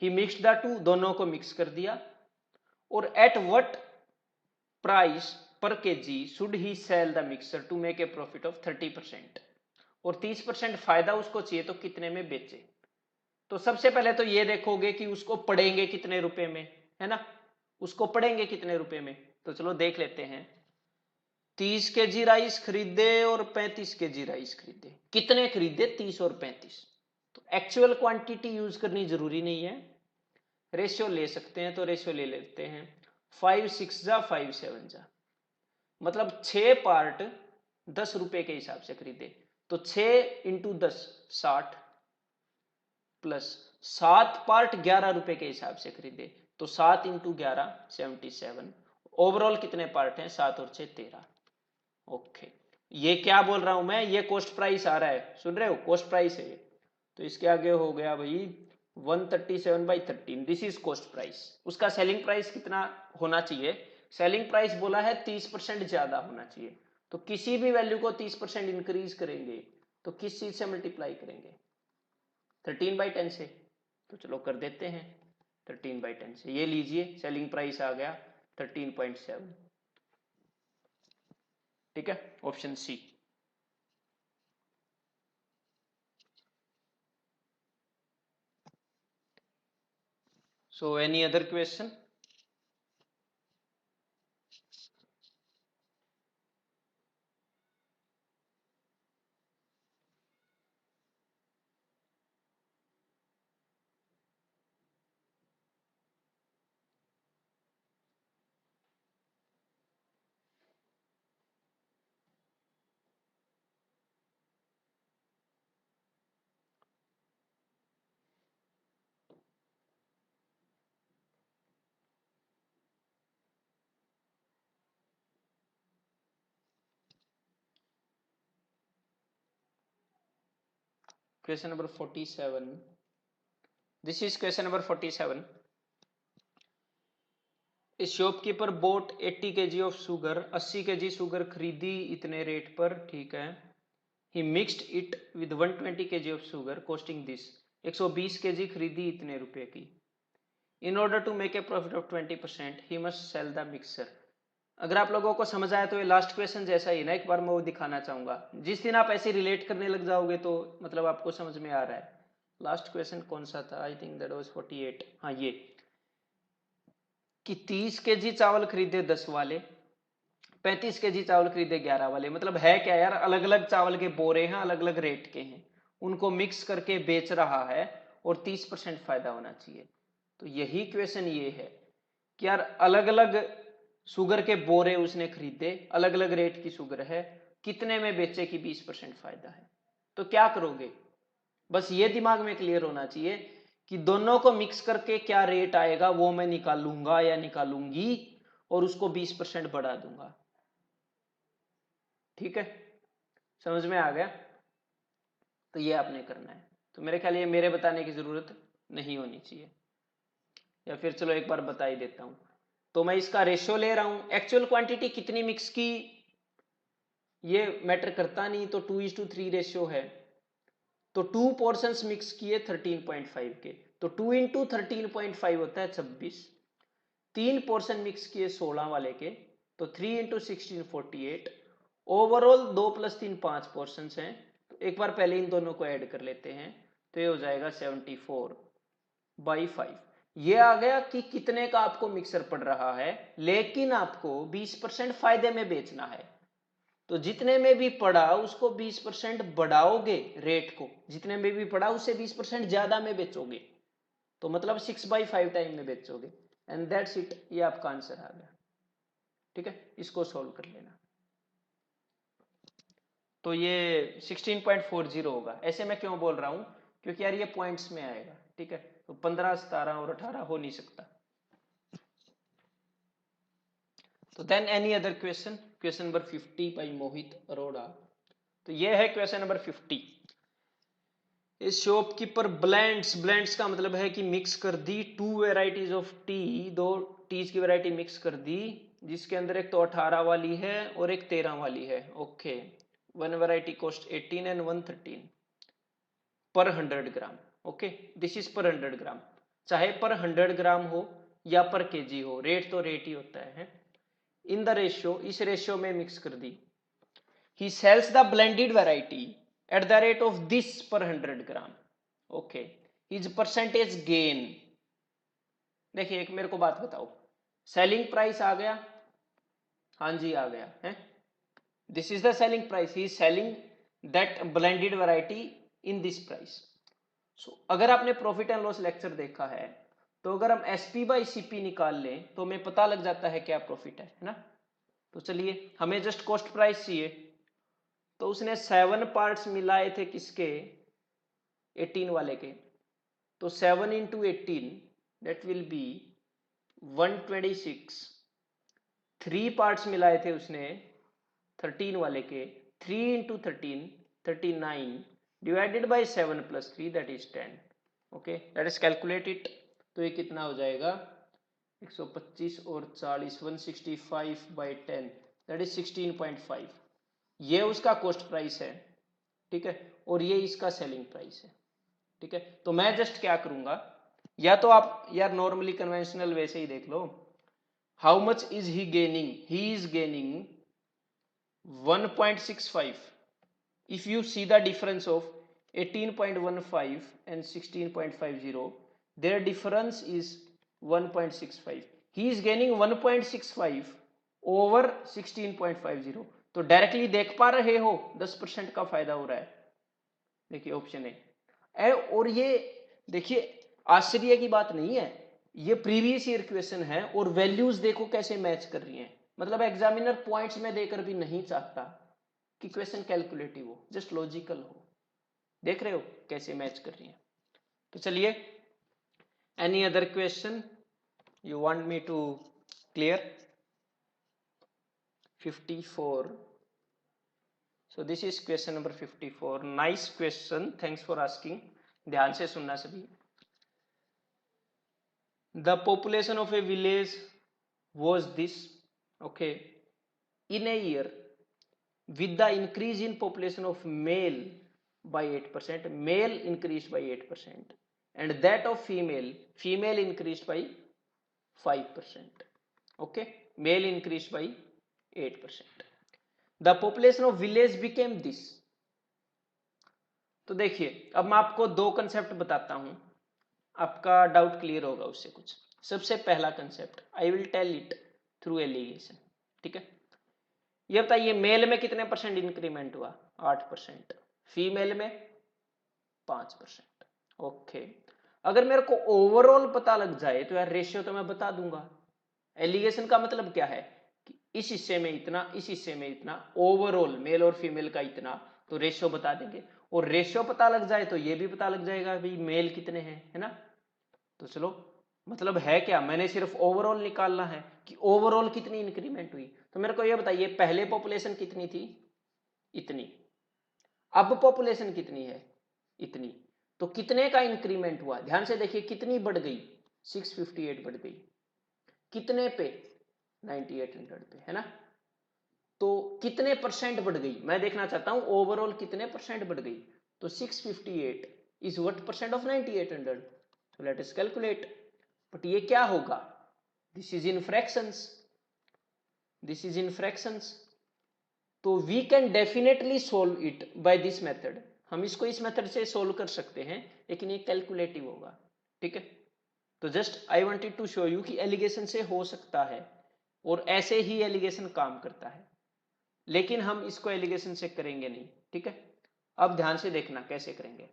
ही मिक्स द टू, दोनों को मिक्स कर दिया। और एट व्हाट प्राइस पर KG should he sell the mixer to make a profit of 30%। और 30% फायदा उसको चाहिए, तो कितने में बेचे। तो सबसे पहले तो ये देखोगे कि उसको पड़ेंगे कितने रुपए में, है ना, उसको पड़ेंगे कितने रुपए में। तो चलो देख लेते हैं। 30 kg राइस खरीदे और 35 kg राइस खरीदे, कितने खरीदे, 30 और 35। तो एक्चुअल क्वांटिटी यूज करनी जरूरी नहीं है, रेशियो ले सकते हैं, तो रेशियो ले लेते हैं। 5 6 जा 5 7 जा, मतलब 6 पार्ट 10 रुपए के हिसाब से खरीदे। तो 6 × 10 60, प्लस 7 पार्ट 11 रुपए के हिसाब से खरीदे, तो 7 × 11 77। ओवरऑल कितने पार्ट हैं, 7 और 6 13। ओके, ये क्या बोल रहा हूं मैं, ये कॉस्ट प्राइस आ रहा है, सुन रहे हो, कॉस्ट प्राइस है ये। तो इसके आगे हो गया भाई 137/13, दिस इज कॉस्ट प्राइस। उसका सेलिंग प्राइस कितना होना चाहिए, सेलिंग प्राइस बोला है 30% ज्यादा होना चाहिए। तो किसी भी वैल्यू को 30% इंक्रीज करेंगे तो किस चीज से मल्टीप्लाई करेंगे, 13/10 से। तो चलो कर देते हैं 13/10 से। ये लीजिए सेलिंग प्राइस आ गया 13.7, ठीक है, option C. So any other question. Question number 47, this is question number 47। A shopkeeper bought 80 kg of sugar, 80 kg sugar खरीदी इतने रेट पर, ठीक है। He mixed it with 120 kg of sugar costing this, 120 kg खरीदी इतने रुपए की। In order to make a profit of 20% he must sell the mixer. अगर आप लोगों को समझ आया तो ये लास्ट क्वेश्चन जैसा ही ना, एक बार मैं वो दिखाना चाहूंगा। जिस दिन आप ऐसे रिलेट करने लग जाओगे तो मतलब आपको समझ में आ रहा है। लास्ट क्वेश्चन कौन सा था, आई थिंक दैट वाज 48। हाँ, ये कि 30 kg चावल खरीदे 10 वाले, 35 kg चावल खरीदे 11 वाले। मतलब है क्या यार, अलग अलग चावल के बोरे हैं, अलग अलग रेट के हैं, उनको मिक्स करके बेच रहा है और 30% फायदा होना चाहिए। तो यही क्वेश्चन ये है कि यार अलग अलग शुगर के बोरे उसने खरीदे, अलग अलग रेट की शुगर है, कितने में बेचे कि 20% फायदा है। तो क्या करोगे, बस ये दिमाग में क्लियर होना चाहिए कि दोनों को मिक्स करके क्या रेट आएगा वो मैं निकालूंगा या निकालूंगी और उसको 20% बढ़ा दूंगा। ठीक है, समझ में आ गया। तो ये आपने करना है। तो मेरे ख्याल ये मेरे बताने की जरूरत नहीं होनी चाहिए, या फिर चलो एक बार बता ही देता हूं। तो मैं इसका रेशियो ले रहा हूं, एक्चुअल क्वांटिटी कितनी मिक्स की ये मैटर करता नहीं, तो 2:3 रेशियो है। तो 2 पोर्शंस मिक्स किए 13.5 के, तो 2 इंटू 13.5 होता है 26। 3 पोर्शन मिक्स किए 16 वाले के, तो 3 इंटू 16 48। ओवरऑल 2 + 3 5 पोर्शन हैं। तो एक बार पहले इन दोनों को ऐड कर लेते हैं, तो ये हो जाएगा 74/5। ये आ गया कि कितने का आपको मिक्सर पड़ रहा है, लेकिन आपको 20% फायदे में बेचना है। तो जितने में भी पड़ा उसको 20% बढ़ाओगे, रेट को जितने में भी पड़ा उससे 20% ज्यादा में बेचोगे, तो मतलब 6/5 टाइम में बेचोगे। एंड दैट्स इट, ये आपका आंसर आ गया। ठीक है, इसको सोल्व कर लेना। तो ये 16.40 होगा। ऐसे मैं क्यों बोल रहा हूं, क्योंकि यार ये पॉइंट्स में आएगा। ठीक है, तो 15, 17 और 18 हो नहीं सकता। तो then any other question, question number 50 by Mohit Arora. तो ये है क्वेश्चन नंबर 50। इस शॉपकीपर ब्लेंड्स, ब्लेंड्स का मतलब है कि मिक्स कर दी 2 वेराइटीज ऑफ टी, 2 टीज की वैरायटी मिक्स कर दी, जिसके अंदर एक तो 18 वाली है और एक 13 वाली है। Okay, one variety cost 18 and 113 पर 100 ग्राम। ओके, दिस इज पर 100 ग्राम, चाहे पर 100 ग्राम हो या पर केजी हो, रेट तो रेट ही होता है। इन द रेशियो, इस रेशियो में मिक्स कर दी। He sells the blended variety at the rate of this per 100 gram. Okay, his percentage gain. देखिए एक मेरे को बात बताओ, सेलिंग प्राइस आ गया, हाँ जी आ गया है, this is the selling price, he is selling that blended variety in this price. So अगर आपने प्रॉफिट एंड लॉस लेक्चर देखा है, तो अगर हम SP/CP निकाल लें तो हमें पता लग जाता है क्या प्रॉफिट है ना। तो चलिए, हमें जस्ट कॉस्ट प्राइस चाहिए। तो उसने 7 पार्ट्स मिलाए थे किसके, 18 वाले के, तो 7 into 18 that will be 126। 3 parts मिलाए थे उसने 13 वाले के, 3 into 13 39 divided by 7 + 3 that is 10। Okay, that is calculate it. तो ये कितना हो जाएगा, 125 और 40, 165/10 दैट इज 16.5। ये उसका कॉस्ट प्राइस है। ठीक है, और ये इसका सेलिंग प्राइस है। ठीक है, तो मैं जस्ट क्या करूंगा, या तो आप यार नॉर्मली कन्वेंशनल वैसे ही देख लो, how much is he gaining, he is gaining 1.65। if you see the difference of 18.15 and 16.50, their difference is 1.65। he is gaining 1.65 over 16.50। तो डायरेक्टली देख पा रहे हो 10% का फायदा हो रहा है। देखिए ऑप्शन ए। और ये देखिए आश्चर्य की बात नहीं है, ये प्रीवियस ईयर क्वेश्चन है और वैल्यूज देखो कैसे मैच कर रही हैं। मतलब एग्जामिनर पॉइंट्स में देकर भी नहीं चाहता कि क्वेश्चन कैलकुलेटिव हो, जस्ट लॉजिकल हो। देख रहे हो कैसे मैच कर रही हैं। तो चलिए, any other question you want me to clear. 54। So this is question number 54. Nice question, thanks for asking. ध्यान से सुनना सभी. The population of a village was this. Okay, in a year, with the increase in population of male by 8%, male increased by 8%, and that of female increased by 5%. Okay, male increased by 8%. The population of village became this. तो देखिए, अब मैं आपको दो concept बताता हूं, आपका doubt clear होगा उससे कुछ. सबसे पहला concept, I will tell it through alligation. ठीक है, ये बताइए मेल में कितने परसेंट इंक्रीमेंट हुआ? 8%. फीमेल में 5%. ओके, अगर मेरे को ओवरऑल पता लग जाए तो यार रेशियो तो मैं बता दूंगा. एलिगेशन का मतलब क्या है कि इस हिस्से में इतना, इस हिस्से में इतना, ओवरऑल मेल और फीमेल का इतना, तो रेशियो बता देंगे. और रेशियो पता लग जाए तो ये भी पता लग जाएगा भाई मेल कितने हैं, है ना. तो चलो, मतलब है क्या, मैंने सिर्फ ओवरऑल निकालना है कि ओवरऑल कितनी इंक्रीमेंट हुई. तो मेरे को ये बताइए पहले पॉपुलेशन कितनी थी? इतनी. अब पॉपुलेशन कितनी है? इतनी. तो कितने का इंक्रीमेंट हुआ? ध्यान से देखिए, कितनी बढ़ गई? 658 बढ़ गई. कितने पे? 9800 पे, है ना. तो कितने परसेंट बढ़ गई मैं देखना चाहता हूं, ओवरऑल कितने परसेंट बढ़ गई. तो 658 इज व्हाट परसेंट ऑफ 9800. तो लेट अस कैलकुलेट. बट ये क्या होगा? This is in fractions, this is in fractions. तो we can definitely solve it by this method. हम इसको इस मेथड से सोल्व कर सकते हैं, लेकिन ये कैलकुलेटिव होगा. ठीक है, तो just I wanted to show you कि एलिगेशन से हो सकता है, और ऐसे ही एलिगेशन काम करता है, लेकिन हम इसको एलिगेशन से करेंगे नहीं. ठीक है, अब ध्यान से देखना कैसे करेंगे.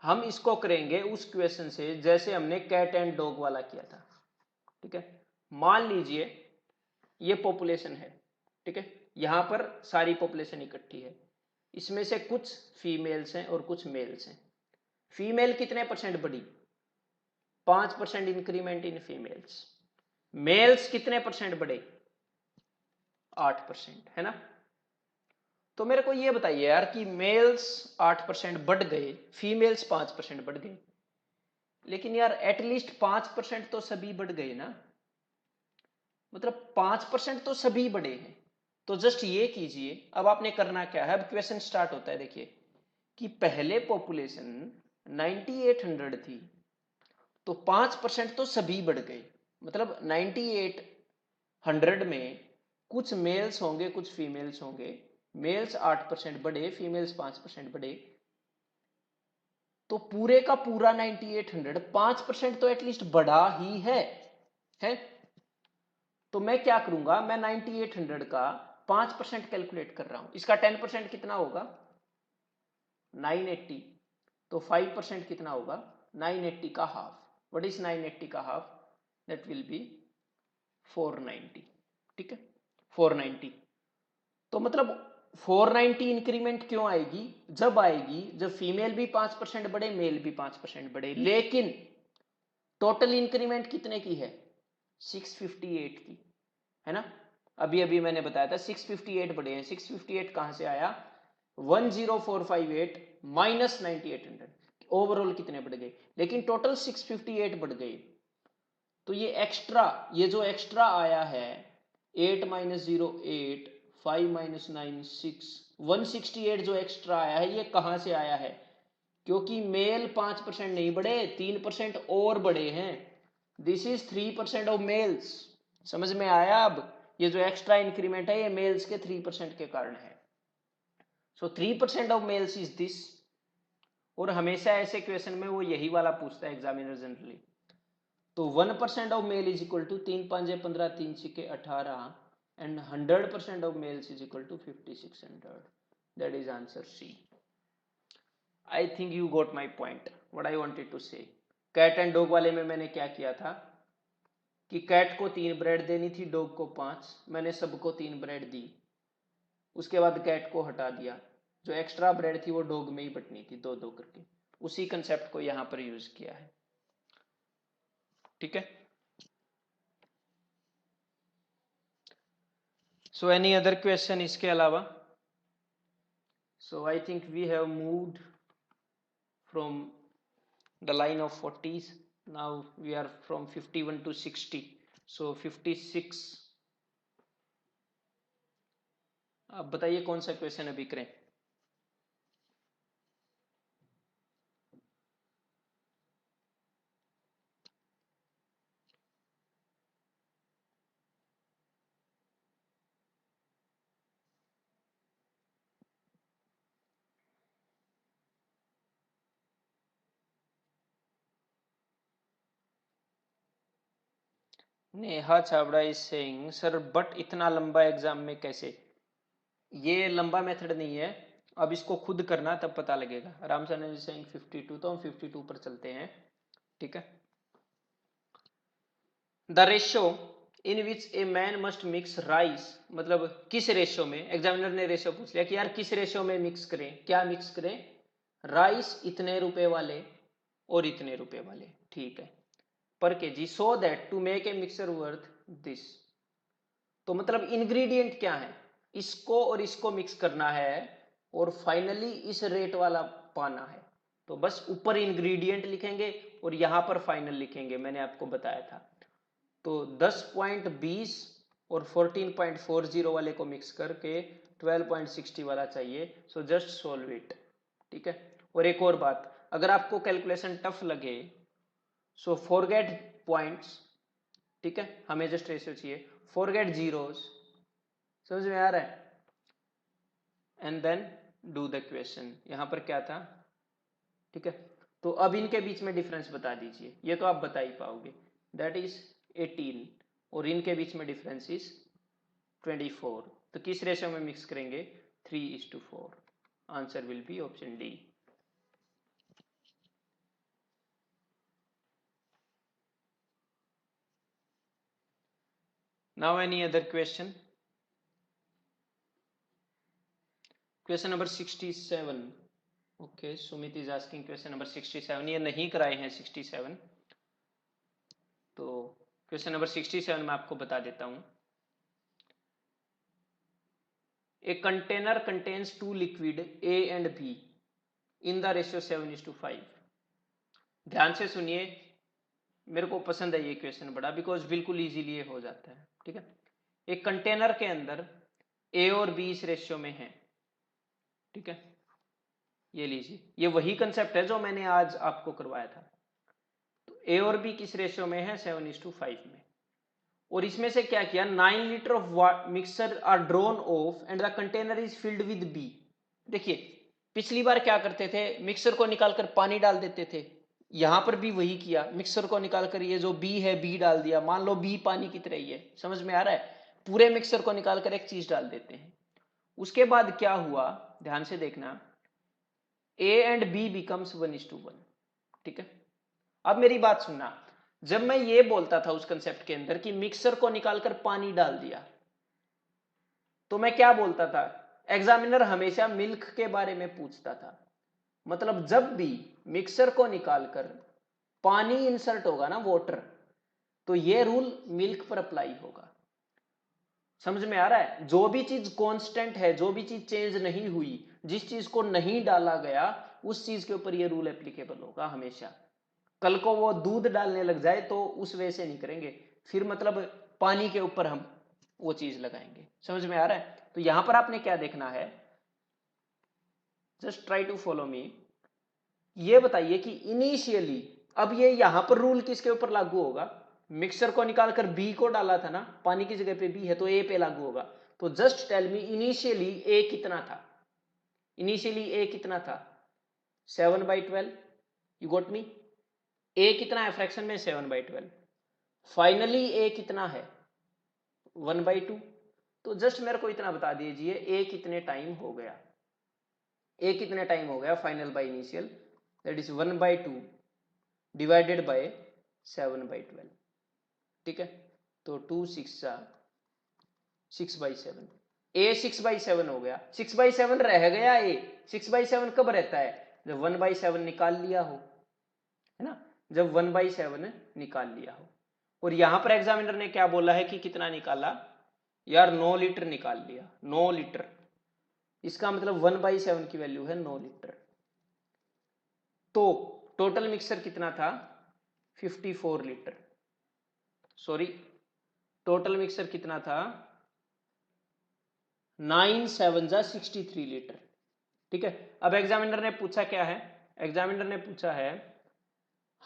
हम इसको करेंगे उस क्वेश्चन से जैसे हमने कैट एंड डॉग वाला किया था. ठीक है, मान लीजिए ये पॉपुलेशन है. ठीक है, यहां पर सारी पॉपुलेशन इकट्ठी है, इसमें से कुछ फीमेल्स हैं और कुछ मेल्स हैं. फीमेल कितने परसेंट बढ़ी? 5% इंक्रीमेंट इन फीमेल्स. मेल्स कितने परसेंट बढ़े? 8%, है ना. तो मेरे को ये बताइए यार कि मेल्स 8% बढ़ गए, फीमेल्स 5% बढ़ गए, लेकिन यार एटलीस्ट 5% तो सभी बढ़ गए ना. मतलब 5% तो सभी बढ़े हैं. तो जस्ट ये कीजिए, अब आपने करना क्या है, अब क्वेश्चन स्टार्ट होता है. देखिए कि पहले पॉपुलेशन 9800 थी, तो 5% तो सभी बढ़ गए. मतलब 9800 में कुछ मेल्स होंगे कुछ फीमेल्स होंगे. मेल्स 8% बढ़े, फीमेल्स 5% बढ़े. तो पूरे का पूरा 9800 5% तो एटलीस्ट बढ़ा ही है. तो मैं क्या करूंगा, मैं 9800 का 5% कैलकुलेट कर रहा हूं. इसका 10% कितना होगा? 980. तो 5% कितना होगा? 980 का हाफ. व्हाट इज 980 का हाफ? That will be 490. ठीक है, 490. तो मतलब 490 इंक्रीमेंट क्यों आएगी? जब आएगी जब फीमेल भी 5% बढ़े, मेल भी 5% बढ़े. लेकिन टोटल इंक्रीमेंट कितने की है? 658 की, है ना. अभी अभी मैंने बताया था 658 बढ़े हैं. 658 कहां से आया? 10458 माइनस 9800. ओवरऑल कितने बढ़ गए? लेकिन टोटल 658 बढ़ गए. तो ये एक्स्ट्रा, ये जो एक्स्ट्रा आया है 8 माइनस 0 8, 5 माइनस 9 6, 168 जो एक्स्ट्रा आया है ये कहां से आया है? क्योंकि मेल 5% नहीं बढ़े, 3% और बढ़े हैं. This is 3% of males. समझ में आया? अब ये जो एक्स्ट्रा इंक्रीमेंट है ये मेल्स के 3% के कारण है. सो 3% ऑफ मेल्स इज दिस. और हमेशा ऐसे क्वेश्चन में वो यही वाला पूछता है एग्जामिनर जनरली. तो 1% of male is equal to 3 5 15 3 6 18 and 100% of males is equal to 5600. That is answer C. I think you got my point, what I wanted to say. Cat and dog वाले में मैंने क्या किया था कि cat को 3 bread देनी थी, डॉग को 5. मैंने सबको 3 ब्रेड दी. उसके बाद कैट को हटा दिया. जो एक्स्ट्रा ब्रेड थी वो डॉग में ही बटनी थी, 2-2 करके. उसी कंसेप्ट को यहां पर यूज किया है. ठीक है, सो एनी अदर क्वेश्चन इसके अलावा? So I think we have moved from the line of 40s. Now we are from 51 to 60, so 56. अब बताइए कौन सा क्वेश्चन अभी करें? Neha Chhabra is saying sir but इतना लंबा एग्जाम में कैसे? ये लंबा मेथड नहीं है, अब इसको खुद करना तब पता लगेगा। राम सर इज सेइंग 52, तो हम 52 पर चलते हैं, ठीक है। The ratio in which a man must mix rice, मतलब किस रेशो में, एग्जामिनर ने रेशो पूछ लिया कि यार किस रेशो में मिक्स करें, क्या मिक्स करें? राइस इतने रुपए वाले और इतने रुपए वाले, ठीक है, पर KG, so that to make a mixer worth this. तो मतलब इंग्रेडिएंट क्या है, इसको और इसको मिक्स करना है और फाइनली इस रेट वाला पाना है। तो बस ऊपर इंग्रेडिएंट लिखेंगे और यहां पर फाइनल लिखेंगे, मैंने आपको बताया था। तो 10.20 और 14.40 वाले को मिक्स करके 12.60 वाला चाहिए। सो जस्ट सोल्व इट, ठीक है। और एक और बात, अगर आपको कैलकुलेशन टफ लगे सो फॉरगेट पॉइंट्स, ठीक है, हमें जस्ट रेशियो चाहिए, फॉरगेट जीरोस, समझ में आ रहा है? And then do the question. यहां पर क्या था, ठीक है। तो अब इनके बीच में डिफरेंस बता दीजिए, ये तो आप बता ही पाओगे, दैट इज 18 और इनके बीच में डिफरेंस इज 24। तो किस रेशियो में मिक्स करेंगे? 3:4। Answer will be option D. Now any other question? Question number 67। Okay, Sumit is asking question number 67, ये नहीं कराए हैं 67। तो क्वेश्चन नंबर 67 में आपको बता देता हूं। A container contains two liquid A and be in the ratio 7:5। ध्यान से सुनिए, मेरे को पसंद है ये क्वेश्चन बड़ा, बिकॉज बिल्कुल इजीली ये हो जाता है, ठीक है। एक कंटेनर के अंदर ए और बी इस रेशियो में है, ठीक है। ये लीजिए, ये वही कंसेप्ट है जो मैंने आज आपको करवाया था। तो ए और बी किस रेशियो में है? 7:5 में। और इसमें से क्या किया, 9 litre of mixer are drawn off and the container is filled with B. देखिए, पिछली बार क्या करते थे, मिक्सर को निकालकर पानी डाल देते थे, यहां पर भी वही किया, मिक्सर को निकालकर ये जो बी है बी डाल दिया, मान लो बी पानी की तरह ही है, समझ में आ रहा है? पूरे मिक्सर को निकालकर एक चीज डाल देते हैं। उसके बाद क्या हुआ, ध्यान से देखना, ए एंड बी बिकम्स 1:1, ठीक है। अब मेरी बात सुनना, जब मैं ये बोलता था उस कंसेप्ट के अंदर कि मिक्सर को निकालकर पानी डाल दिया, तो मैं क्या बोलता था? एग्जामिनर हमेशा मिल्क के बारे में पूछता था, मतलब जब भी मिक्सर को निकालकर पानी इंसर्ट होगा ना, वाटर, तो ये रूल मिल्क पर अप्लाई होगा। समझ में आ रहा है? जो भी चीज कांस्टेंट है, जो भी चीज चेंज नहीं हुई, जिस चीज को नहीं डाला गया, उस चीज के ऊपर ये रूल एप्लीकेबल होगा हमेशा। कल को वो दूध डालने लग जाए तो उस वे से नहीं करेंगे, फिर मतलब पानी के ऊपर हम वो चीज लगाएंगे। समझ में आ रहा है? तो यहां पर आपने क्या देखना है, just try to follow me. ये बताइए कि इनिशियली, अब ये यहां पर रूल किसके ऊपर लागू होगा? मिक्सर को निकालकर बी को डाला था ना, पानी की जगह पे बी है, तो ए पे लागू होगा। तो जस्ट टेल मी इनिशियली ए कितना था? इनिशियली ए कितना था? 7/12। You got me? ए कितना है फ्रैक्शन में? 7/12। फाइनली ए कितना है? 1/2। तो जस्ट मेरे को इतना बता दीजिए, ए कितने टाइम हो गया? ए कितने टाइम हो गया final by initial? That is 1/2 divided by 7/12, ठीक है। तो 2 6 6/7, ए 6/7 हो गया। 6/7 रह गया ए। 6/7 कब रहता है? जब 1/7 निकाल लिया हो, है ना, जब 1/7 निकाल लिया हो। और यहां पर एग्जामिनर ने क्या बोला है कि कितना निकाला? यार 9 लीटर निकाल लिया, 9 लीटर, इसका मतलब 1/7 की वैल्यू है 9 लीटर। तो टोटल मिक्सर कितना था 54 लीटर, सॉरी टोटल मिक्सर कितना था 9 7 जा 63 लीटर। ठीक है, अब एग्जामिनर ने पूछा क्या है, एग्जामिनर ने पूछा है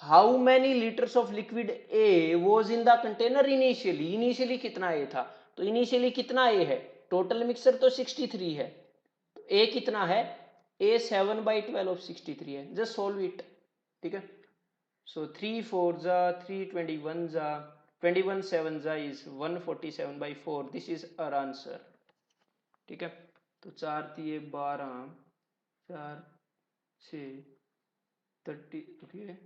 how many litres of liquid A was in the container initially, initially कितना ए था, तो इनिशियली कितना ए है, टोटल मिक्सर तो 63 है, तो ए कितना है, ए 7/12 ऑफ 63 है, जस्ट सोल्व इट। ठीक है, सो 3 4 जा 3 21 जा 21 7 जा is 147/4, this is our answer. ठीक है, तो 4 3 12 4 6 30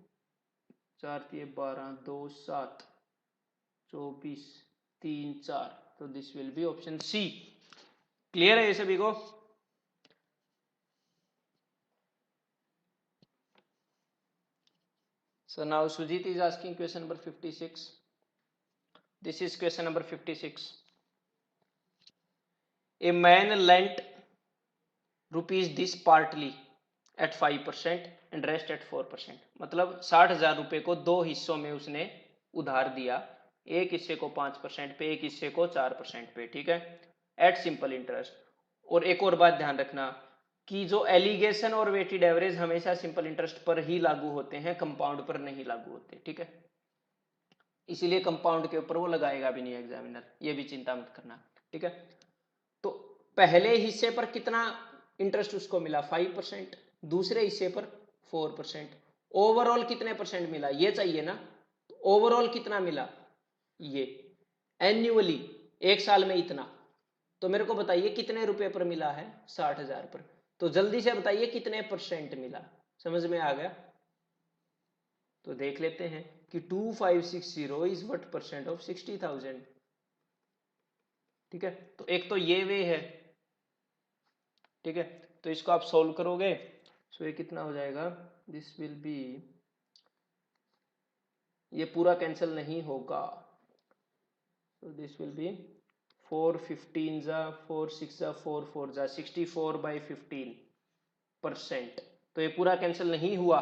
4 3 12 2 7 24 3 4, तो this will be option C. Clear है ये सभी को? So now Sujit is asking question number 56. This is question number 56. A man lent rupees this partly at 5% and rest at 4%, मतलब 60,000 रुपए को दो हिस्सों में उसने उधार दिया, एक हिस्से को 5% पे, एक हिस्से को 4% पे। ठीक है, एट सिंपल इंटरेस्ट। और एक और बात ध्यान रखना कि जो एलिगेशन और वेटेड एवरेज हमेशा सिंपल इंटरेस्ट पर ही लागू होते हैं, कंपाउंड पर नहीं लागू होते। ठीक है, इसीलिए कंपाउंड के ऊपर वो लगाएगा भी नहीं एग्जामिनर, ये भी चिंता मत करना। ठीक है, तो पहले हिस्से पर कितना इंटरेस्ट उसको मिला 5%, दूसरे हिस्से पर 4%, ओवरऑल कितने परसेंट मिला ये चाहिए ना, ओवरऑल कितना मिला ये, एन्युअली एक साल में इतना, तो मेरे को बताइए कितने रुपए पर मिला है 60,000 पर, तो जल्दी से बताइए कितने परसेंट मिला, समझ में आ गया? तो देख लेते हैं कि 2560 इज व्हाट परसेंट ऑफ 60,000। ठीक है, तो एक तो ये वे है। ठीक है, तो इसको आप सोल्व करोगे, सो ये कितना हो जाएगा, दिस विल बी, ये पूरा कैंसिल नहीं होगा, so this will be 4 15 जा 4 6 जा 4 4 जा 64/15%, तो ये पूरा कैंसिल नहीं हुआ।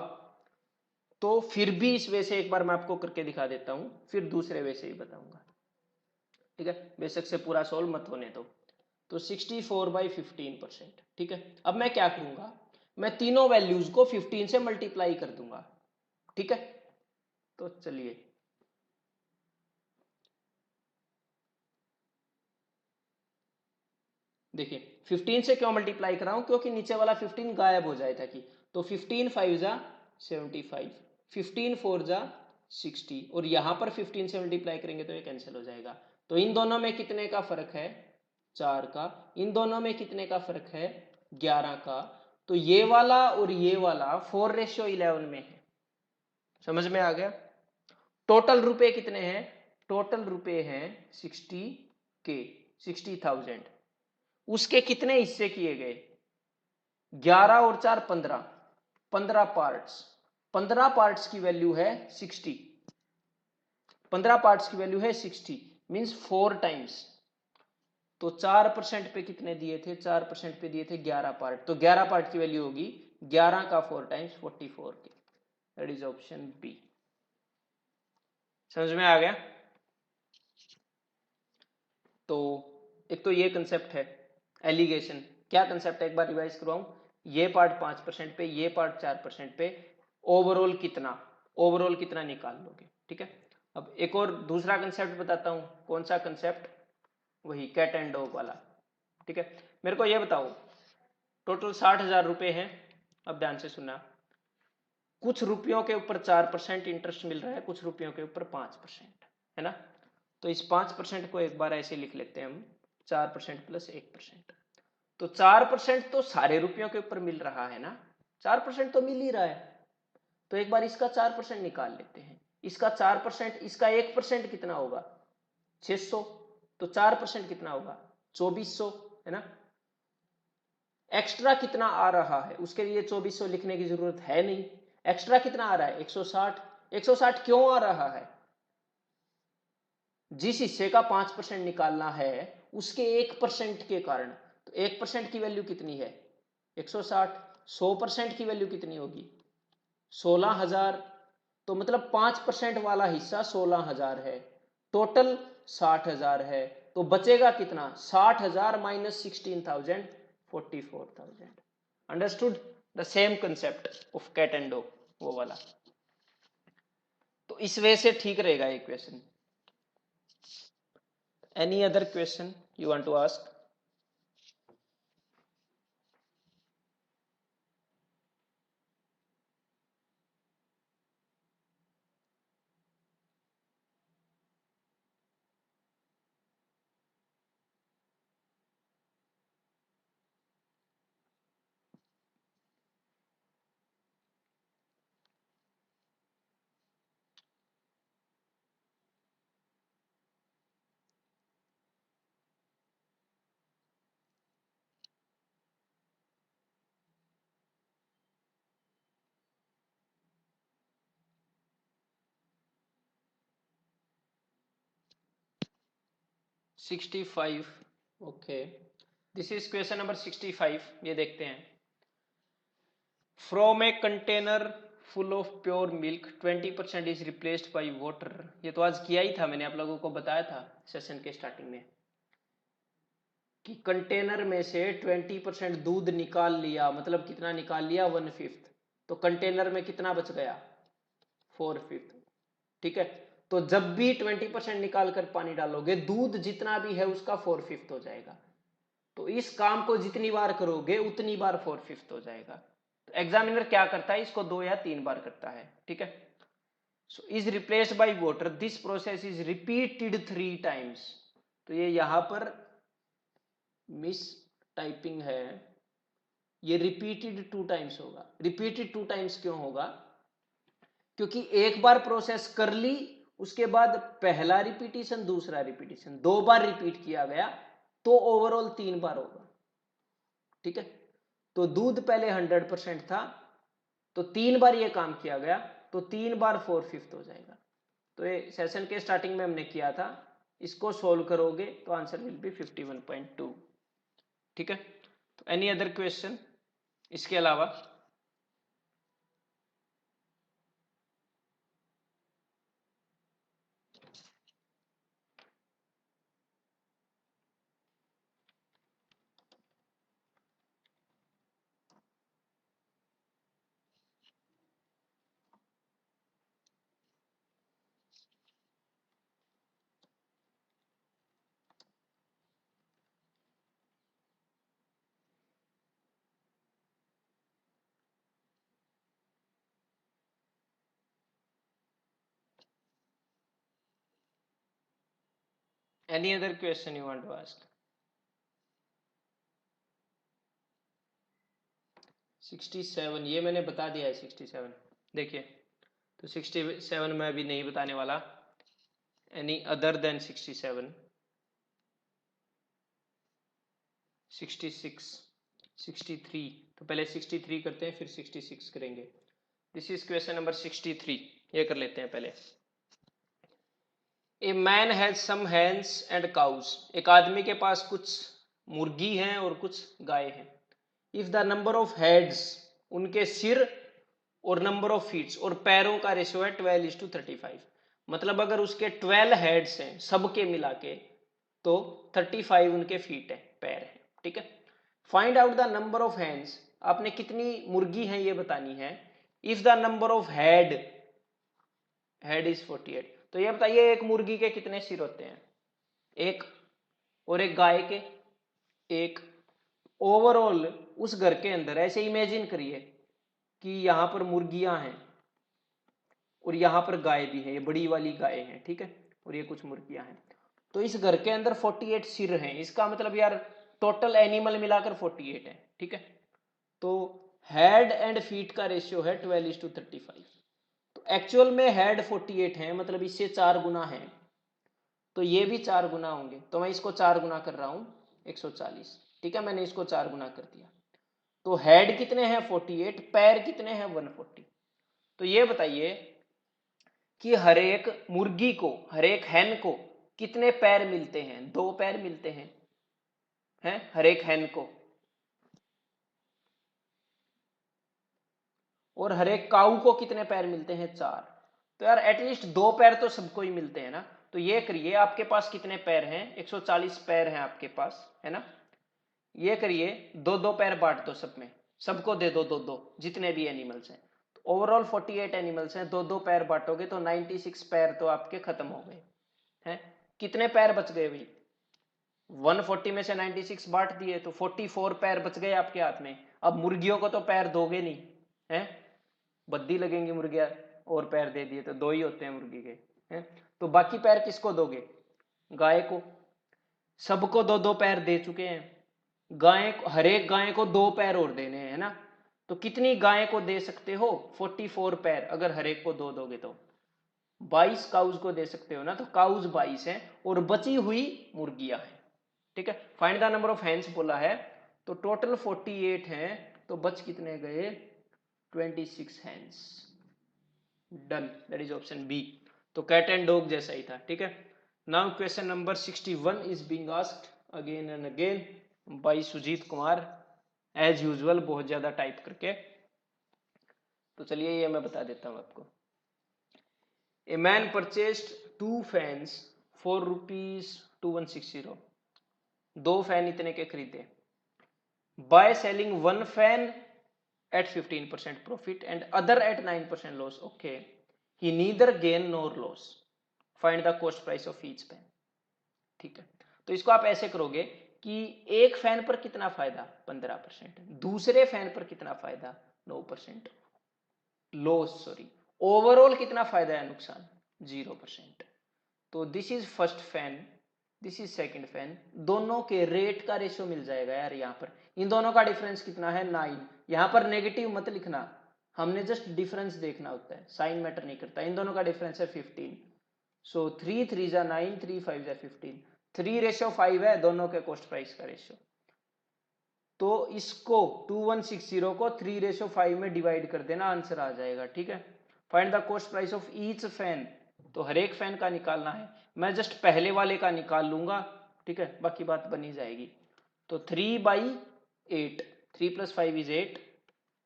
तो फिर भी इस वे से एक बार मैं आपको करके दिखा देता हूं, फिर दूसरे वे से ही बताऊंगा। ठीक है, बेशक से पूरा सोल्व मत होने दो। तो 64/15%। ठीक है, अब मैं क्या करूंगा, मैं तीनों वैल्यूज को 15 से मल्टीप्लाई कर दूंगा। ठीक है, तो चलिए देखिए 15 से क्यों मल्टीप्लाई कर रहा हूं, क्योंकि नीचे वाला 15 गायब हो जाए ताकि, तो 15 5 जा 75, 15 4 जा 60, और यहां पर 15 से मल्टीप्लाई करेंगे तो ये कैंसिल हो जाएगा। तो इन दोनों में कितने का फर्क है 4 का, इन दोनों में कितने का फर्क है 11 का, तो ये वाला और ये वाला 4:11 में है। समझ में आ गया? टोटल रुपए कितने हैं, टोटल रुपए हैं 60K, 60,000, उसके कितने हिस्से किए गए 11 और 4 15, 15 पार्ट्स, 15 पार्ट्स की वैल्यू है 60, 15 पार्ट्स की वैल्यू है 60 मींस 4 टाइम्स, तो 4% पे कितने दिए थे, 4% पे दिए थे 11 पार्ट, तो 11 पार्ट की वैल्यू होगी 11 का 4 टाइम्स 44 के, दैट इज ऑप्शन बी। समझ में आ गया? तो एक तो ये कंसेप्ट है एलिगेशन, क्या कंसेप्ट है एक बार रिवाइज करवाऊं, ये पार्ट 5% पे, ये पार्ट 4% पे, ओवरऑल कितना, ओवरऑल कितना निकाल लोगे। ठीक है, अब एक और दूसरा कंसेप्ट बताता हूं, कौन सा कंसेप्ट, वही कैट एंड डॉग वाला। ठीक है, मेरे को ये बताओ टोटल 60,000 रुपए हैं, अब ध्यान से सुनना, कुछ रुपयों के ऊपर 4% इंटरेस्ट मिल रहा है, कुछ रुपयों के ऊपर 5%, है ना, तो इस 5% को एक बार ऐसे लिख लेते हैं हम, 4% प्लस 1%, तो 4% तो सारे रुपयों के ऊपर मिल रहा है ना, 4% तो मिल ही रहा है, तो एक बार इसका 4% निकाल लेते हैं, इसका 4%, इसका 1% कितना होगा 600, तो 4% कितना होगा 2400, है ना, एक्स्ट्रा कितना आ रहा है उसके लिए 2400 लिखने की जरूरत है नहीं, एक्स्ट्रा कितना आ रहा है 160, 160 क्यों आ रहा है, जिस हिस्से का 5% निकालना है उसके 1% के कारण। तो 1% की वैल्यू कितनी है 160, 100% की वैल्यू कितनी होगी 16,000। तो मतलब 5% वाला हिस्सा 16,000 है, टोटल 60,000 है। तो बचेगा कितना 60,000 minus 16,000 44,000। Understood the same concept of cat and dog वो वाला। तो इस वे से ठीक रहेगा ये question. Any other question you want to ask? Sixty five, okay, this is question number 65। ये देखते हैं। From a container full of pure milk 20% is replaced by water. ये तो आज किया ही था, मैंने आप लोगों को बताया था सेशन के स्टार्टिंग में कि कंटेनर में से 20% दूध निकाल लिया, मतलब कितना निकाल लिया 1/5। तो कंटेनर में कितना बच गया 4/5। ठीक है, तो जब भी 20% निकाल कर पानी डालोगे दूध जितना भी है उसका 4/5 हो जाएगा। तो इस काम को जितनी बार करोगे उतनी बार 4/5 हो जाएगा। तो एग्जामिनर क्या करता है, इसको 2 या 3 बार करता है। ठीक है, so is replaced by water, this process is repeated 3 times. तो ये यहां पर मिस टाइपिंग है, ये रिपीटेड 2 टाइम्स होगा। रिपीटेड 2 टाइम्स क्यों होगा, क्योंकि एक बार प्रोसेस कर ली उसके बाद पहला रिपीटिशन दूसरा रिपीटिशन 2 बार रिपीट किया गया, तो ओवरऑल 3 बार होगा। ठीक है, तो दूध पहले 100% था, तो 3 बार ये काम किया गया, तो 3 बार 4/5 हो जाएगा। तो ये सेशन के स्टार्टिंग में हमने किया था, इसको सोल्व करोगे तो आंसर विल बी 51.2। ठीक है, तो एनी अदर क्वेश्चन इसके अलावा? Any other question you want to ask? 67 ये मैंने बता दिया है 67। देखिए, तो 67 में अभी नहीं बताने वाला। Any other than 67? 66, 63। तो पहले 63 करते हैं फिर 66 करेंगे। दिस इज क्वेश्चन नंबर 63, ये कर लेते हैं पहले। A man has some hens and cows, एक आदमी के पास कुछ मुर्गी हैं और कुछ गाय हैं। If the number of heads, उनके सिर, और नंबर ऑफ फीट्स, और पैरों का रेशियो है 12:35। मतलब अगर उसके 12 हेड्स हैं सबके मिला के, तो 35 उनके फीट है, पैर है। ठीक है, find out the number of hands, आपने कितनी मुर्गी है ये बतानी है। If the number of head is 48, तो ये बताइए एक मुर्गी के कितने सिर होते हैं, एक, और एक गाय के एक। ओवरऑल उस घर के अंदर ऐसे इमेजिन करिए कि यहां पर मुर्गियां हैं और यहां पर गाय भी है, ये बड़ी वाली गाय है। ठीक है, और ये कुछ मुर्गियां हैं। तो इस घर के अंदर 48 सिर हैं, इसका मतलब यार टोटल एनिमल मिलाकर 48 है। ठीक है, तो हेड एंड फीट का रेशियो है 12:35। तो एक्चुअल में हेड 48 है, मतलब इससे 4 गुना है, तो ये भी 4 गुना होंगे। तो मैं इसको 4 गुना कर रहा हूं 140। ठीक है, मैंने इसको 4 गुना कर दिया। तो हेड कितने हैं 48, पैर कितने हैं 140। तो ये बताइए कि हर एक हैन को कितने पैर मिलते हैं, 2 पैर मिलते हैं। है, हर एक हैन को, और हर एक काऊ को कितने पैर मिलते हैं? 4। तो यार एटलीस्ट 2 पैर तो सबको ही मिलते हैं ना। तो ये करिए, आपके पास कितने पैर हैं? 140 पैर हैं आपके पास, है ना। ये करिए, 2-2 पैर बांट दो सब में, सबको दे दो 2-2, जितने भी एनिमल्स हैं। तो ओवरऑल 48 एनिमल्स हैं, 2-2 पैर बांटोगे तो 96 पैर तो आपके खत्म हो गए हैं। कितने पैर बच गए भाई? 140 में से 96 बांट दिए तो 44 पैर बच गए आपके हाथ में। अब मुर्गियों को तो पैर दोगे नहीं, है, बद्दी लगेंगी मुर्गियां, और पैर दे दिए तो 2 ही होते हैं मुर्गी के, हैं। तो बाकी पैर किसको दोगे? गाय को। सबको 2-2 पैर दे चुके हैं, गाय, हर एक गाय को 2 पैर और देने हैं, है ना। तो कितनी गाय को दे सकते हो? 44 पैर, अगर हर एक को 2 दोगे तो 22 काउज को दे सकते हो ना। तो काउज 22 हैं और बची हुई मुर्गियां हैं, ठीक है। Find the number of hens बोला है, तो टोटल 48 हैं, तो बच कितने गए? 26 hens. Done, that is option B. तो कैट एंड डॉग जैसा ही था, ठीक है। Now question number 61 is being asked again and again by Sujit Kumar, as usual बहुत ज्यादा टाइप करके। तो चलिए ये मैं बता देता हूं आपको। A man purchased 2 fans for ₹2160। 2 fan इतने के खरीदे। By selling 1 fan at 15% profit and other at 9% loss, okay, he neither gain nor loss, find the cost price of each fan, ठीक है। तो इसको आप ऐसे करोगे कि एक फैन पर कितना फायदा? 15%। दूसरे फैन पर कितना फायदा? 9% लॉस, सॉरी, ओवरऑल कितना फायदा है? नुकसान 0%। तो this is first fan, this is second fan, दोनों के रेट का रेशियो मिल जाएगा यार। यहाँ पर इन दोनों का डिफरेंस कितना है? 9। यहाँ पर नेगेटिव मत लिखना, हमने जस्ट डिफरेंस देखना होता है, साइन मैटर नहीं करता। इन दोनों का डिफरेंस है 15। सो 3 3 जा 9, 3 5 जा 15, 3:5 है दोनों के कॉस्ट प्राइस का रेशियो। तो इसको 2160 को 3:5 में डिवाइड कर देना, आंसर आ जाएगा, ठीक है। Find the cost price of each fan, तो हर एक फैन का निकालना है। मैं जस्ट पहले वाले का निकाल लूंगा, ठीक है, बाकी बात बनी जाएगी। तो 3/8, 3 + 5 = 8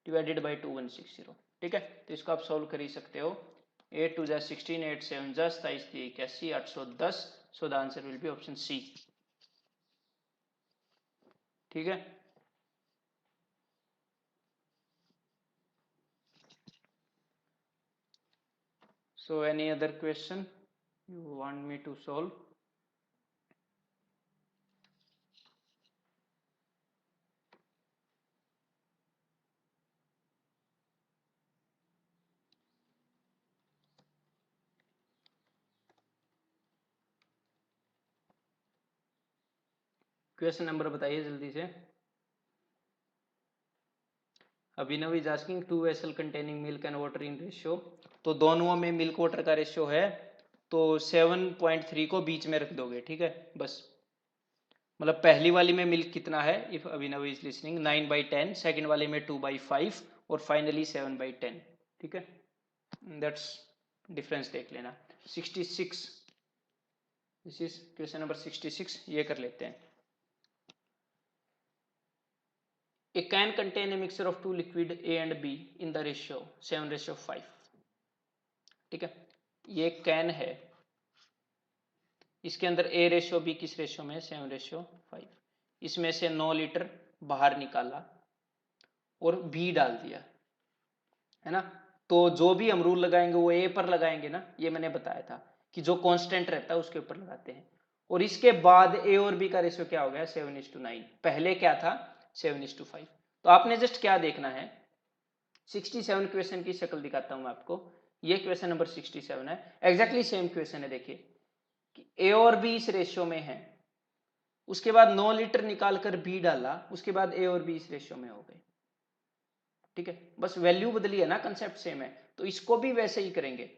डिवाइडेड बाई 2160, ठीक है। तो इसको आप सोल्व कर ही सकते हो। 8 2 जा 16, 8 7 जा 27, 81, 810। So the answer will be option C, ठीक है। So any other question you want me to solve? Question number बताइए जल्दी से। Abhinav is asking 2 vessel containing milk and water in ratio, तो दोनों में मिल्क वाटर का रेशियो है, तो 7.3 को बीच में रख दोगे, ठीक है। बस मतलब पहली वाली में मिल्क कितना है, if Abhinav is listening, 9/10, second वाले में 2/5 और फाइनली 7/10, ठीक है। दैट्स डिफरेंस देख लेना। 66, दिस इज क्वेश्चन नंबर 66, ये कर लेते हैं। A can contain a mixture of 2 liquid A and B in the ratio 7:5, ठीक है। ये कैन है, इसके अंदर A रेशियो B किस रेशियो में? 7:5। इसमें से 9 लीटर बाहर निकाला और B डाल दिया, है ना। तो जो भी हम रूल लगाएंगे वो A पर लगाएंगे ना, ये मैंने बताया था कि जो कांस्टेंट रहता है उसके ऊपर लगाते हैं। और इसके बाद A और B का रेशियो क्या हो गया? 7:9। पहले क्या था? 7:5। तो आपने जस्ट क्या देखना है, 67 क्वेश्चन की शक्ल दिखाता हूं मैं आपको। ये क्वेश्चन नंबर 67 है, एग्जैक्टली सेम क्वेश्चन है। देखिए कि ए और बी इस रेशियो में है, उसके बाद 9 लीटर निकालकर बी डाला, उसके बाद ए और बी इस रेशियो में हो गए, ठीक है। बस वैल्यू बदली है ना, कंसेप्ट सेम है। तो इसको भी वैसे ही करेंगे।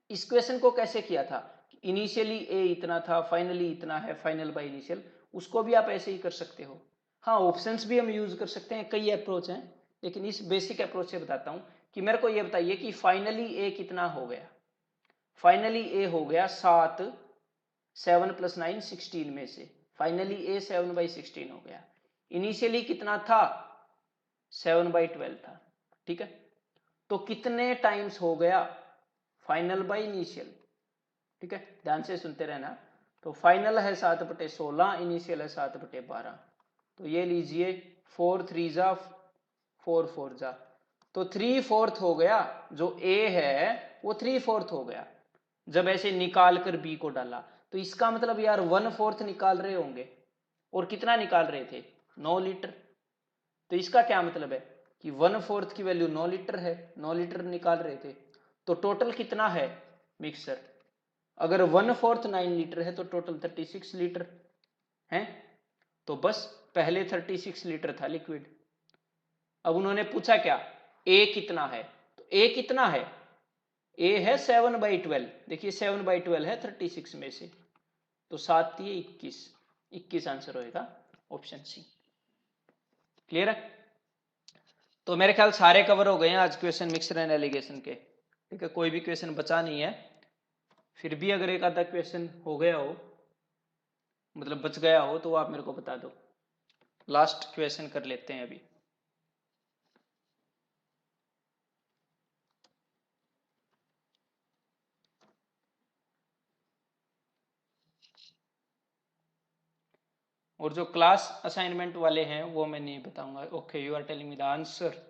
इस क्वेश्चन को कैसे किया था? इनिशियली ए इतना था, फाइनली इतना है, फाइनल बाय इनिशियल, उसको भी आप ऐसे ही कर सकते हो। हाँ, ऑप्शंस भी हम यूज कर सकते हैं, कई अप्रोच हैं, लेकिन इस बेसिक अप्रोच से बताता हूं कि मेरे को ये बताइए कि फाइनली ए कितना हो गया। फाइनली ए हो गया 7, 7 + 9 16 में से। फाइनली ए 7/16 हो गया। इनिशियली कितना था, 7/12 था। ठीक है, तो कितने टाइम्स हो गया फाइनल बाई इनिशियल। ठीक है, ध्यान से सुनते रहना। तो फाइनल है 7/16, इनिशियल है 7/12। तो ये लीजिए 4 3 जा 4 4 जा, तो 3/4 हो गया। जो ए है वो 3/4 हो गया जब ऐसे निकाल कर बी को डाला। तो इसका मतलब यार 1/4 निकाल रहे होंगे, और कितना निकाल रहे थे, 9 लीटर। तो इसका क्या मतलब है कि 1/4 की वैल्यू 9 लीटर है, 9 लीटर निकाल रहे थे। तो टोटल कितना है मिक्सर, अगर 1/4 9 लीटर है तो टोटल 36 लीटर है। तो बस पहले 36 लीटर था लिक्विड। अब उन्होंने पूछा क्या, ए कितना है, तो ए कितना है, ए है 7/12। देखिए 7/12 है 36 में से, तो 7 दिए 21, 21 आंसर होएगा ऑप्शन सी। क्लियर है। तो मेरे ख्याल सारे कवर हो गए हैं आज क्वेश्चन मिक्सर एंड एलिगेशन के। ठीक है, कोई भी क्वेश्चन बचा नहीं है। फिर भी अगर एक आधा क्वेश्चन हो गया हो, मतलब बच गया हो, तो आप मेरे को बता दो। लास्ट क्वेश्चन कर लेते हैं अभी। और जो क्लास असाइनमेंट वाले हैं वो मैं नहीं बताऊंगा। Okay, you are telling me the answer.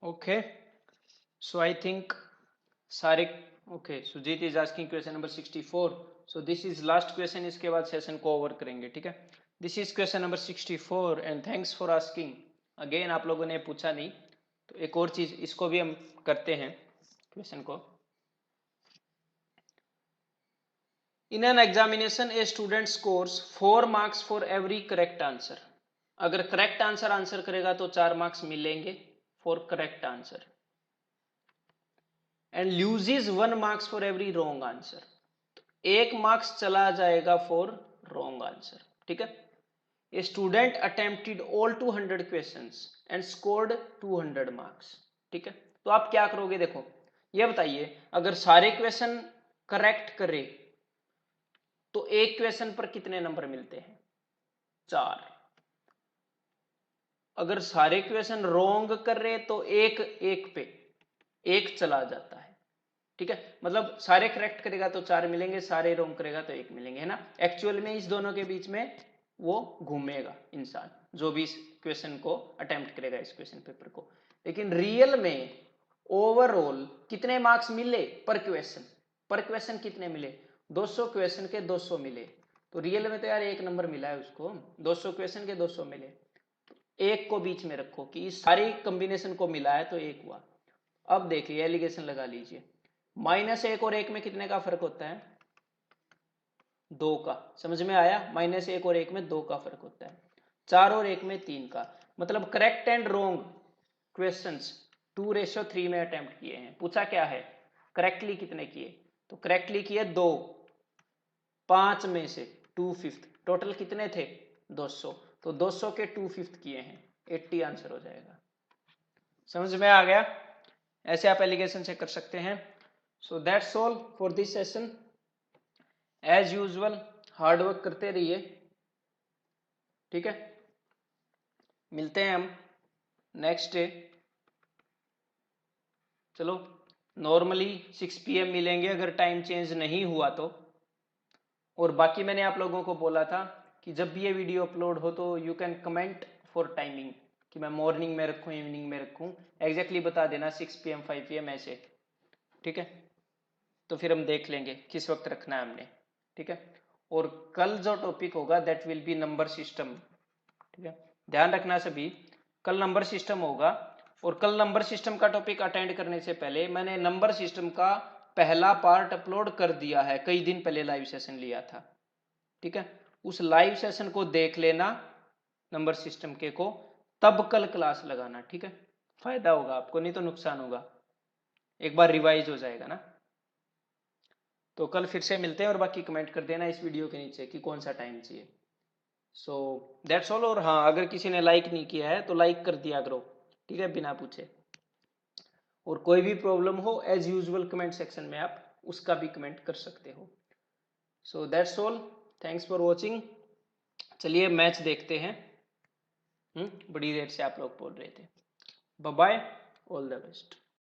Okay, so I think सारे। Okay, Sujit is asking question number 64। So this is last question, इसके बाद सेशन को ओवर करेंगे। ठीक है, this is question number 64 and thanks for asking. Again आप लोगों ने पूछा नहीं, तो एक और चीज इसको भी हम करते हैं क्वेश्चन को। In an examination a student scores 4 marks for every correct answer. अगर करेक्ट आंसर करेगा तो 4 मार्क्स मिलेंगे for correct answer, and loses 1 marks for every wrong answer. 1 marks चला जाएगा फॉर रॉन्ग आंसर। ठीक है, a student attempted all 200 questions and scored 200 marks. ठीक है, तो आप क्या करोगे, देखो ये बताइए, अगर सारे क्वेश्चन करेक्ट करे तो एक क्वेश्चन पर कितने नंबर मिलते हैं, 4। अगर सारे क्वेश्चन रॉन्ग कर रहे तो एक एक पे एक चला जाता है। ठीक है, मतलब सारे करेक्ट करेगा तो 4 मिलेंगे, सारे रॉन्ग करेगा तो 1 मिलेंगे, है ना। एक्चुअल में इस दोनों के बीच में वो घूमेगा इंसान, जो भी इस क्वेश्चन को अटेम्प्ट करेगा, इस क्वेश्चन पेपर को। लेकिन रियल में ओवरऑल कितने मार्क्स मिले पर क्वेश्चन, पर क्वेश्चन कितने मिले, 200 क्वेश्चन के 200 मिले। तो रियल में तो यार 1 नंबर मिला है उसको, 200 क्वेश्चन के 200 मिले। एक को बीच में रखो कि इस सारी कॉम्बिनेशन को मिला है तो 1 हुआ। अब देखिए एलिगेशन लगा लीजिए, -1 और 1 में कितने का फर्क होता है, 2 का। समझ में आया, -1 और 1 में 2 का फर्क होता है। 4 और 1 में 3 का। मतलब करेक्ट एंड रॉन्ग क्वेश्चंस 2:3 में अटेम्प्ट किए हैं। पूछा क्या है, करेक्टली कितने किए, तो करेक्टली किए 2, 5 में से 2/5, टोटल कितने थे 200, तो 200 के 2/5 किए हैं, 80 आंसर हो जाएगा। समझ में आ गया, ऐसे आप एलिगेशन से कर सकते हैं। So that's all for this session. As usual hard work करते रहिए। ठीक है, मिलते हैं हम नेक्स्ट डे। चलो नॉर्मली 6 PM मिलेंगे अगर टाइम चेंज नहीं हुआ तो। और बाकी मैंने आप लोगों को बोला था कि जब भी ये वीडियो अपलोड हो तो you can comment for timing, कि मैं मॉर्निंग में रखूँ इवनिंग में रखूँ, एग्जैक्टली बता देना 6 PM 5 PM ऐसे। ठीक है, तो फिर हम देख लेंगे किस वक्त रखना है हमने। ठीक है, और कल जो टॉपिक होगा that will be number system. ठीक है, ध्यान रखना सभी, कल नंबर सिस्टम होगा। और कल नंबर सिस्टम का टॉपिक अटेंड करने से पहले मैंने नंबर सिस्टम का पहला पार्ट अपलोड कर दिया है, कई दिन पहले लाइव सेशन लिया था। ठीक है, उस लाइव सेशन को देख लेना, नंबर सिस्टम के को, तब कल क्लास लगाना, ठीक है, फायदा होगा आपको, नहीं तो नुकसान होगा, एक बार रिवाइज हो जाएगा ना। तो कल फिर से मिलते हैं, और बाकी कमेंट कर देना इस वीडियो के नीचे कि कौन सा टाइम चाहिए। सो दैट्स ऑल। और हाँ, अगर किसी ने लाइक नहीं किया है तो लाइक कर दिया करो, ठीक है, बिना पूछे। और कोई भी प्रॉब्लम हो एज यूजुअल कमेंट सेक्शन में आप उसका भी कमेंट कर सकते हो। सो that's all, thanks for watching. चलिए मैच देखते हैं। बड़ी देर से आप लोग बोल रहे थे। Bye bye, all the best.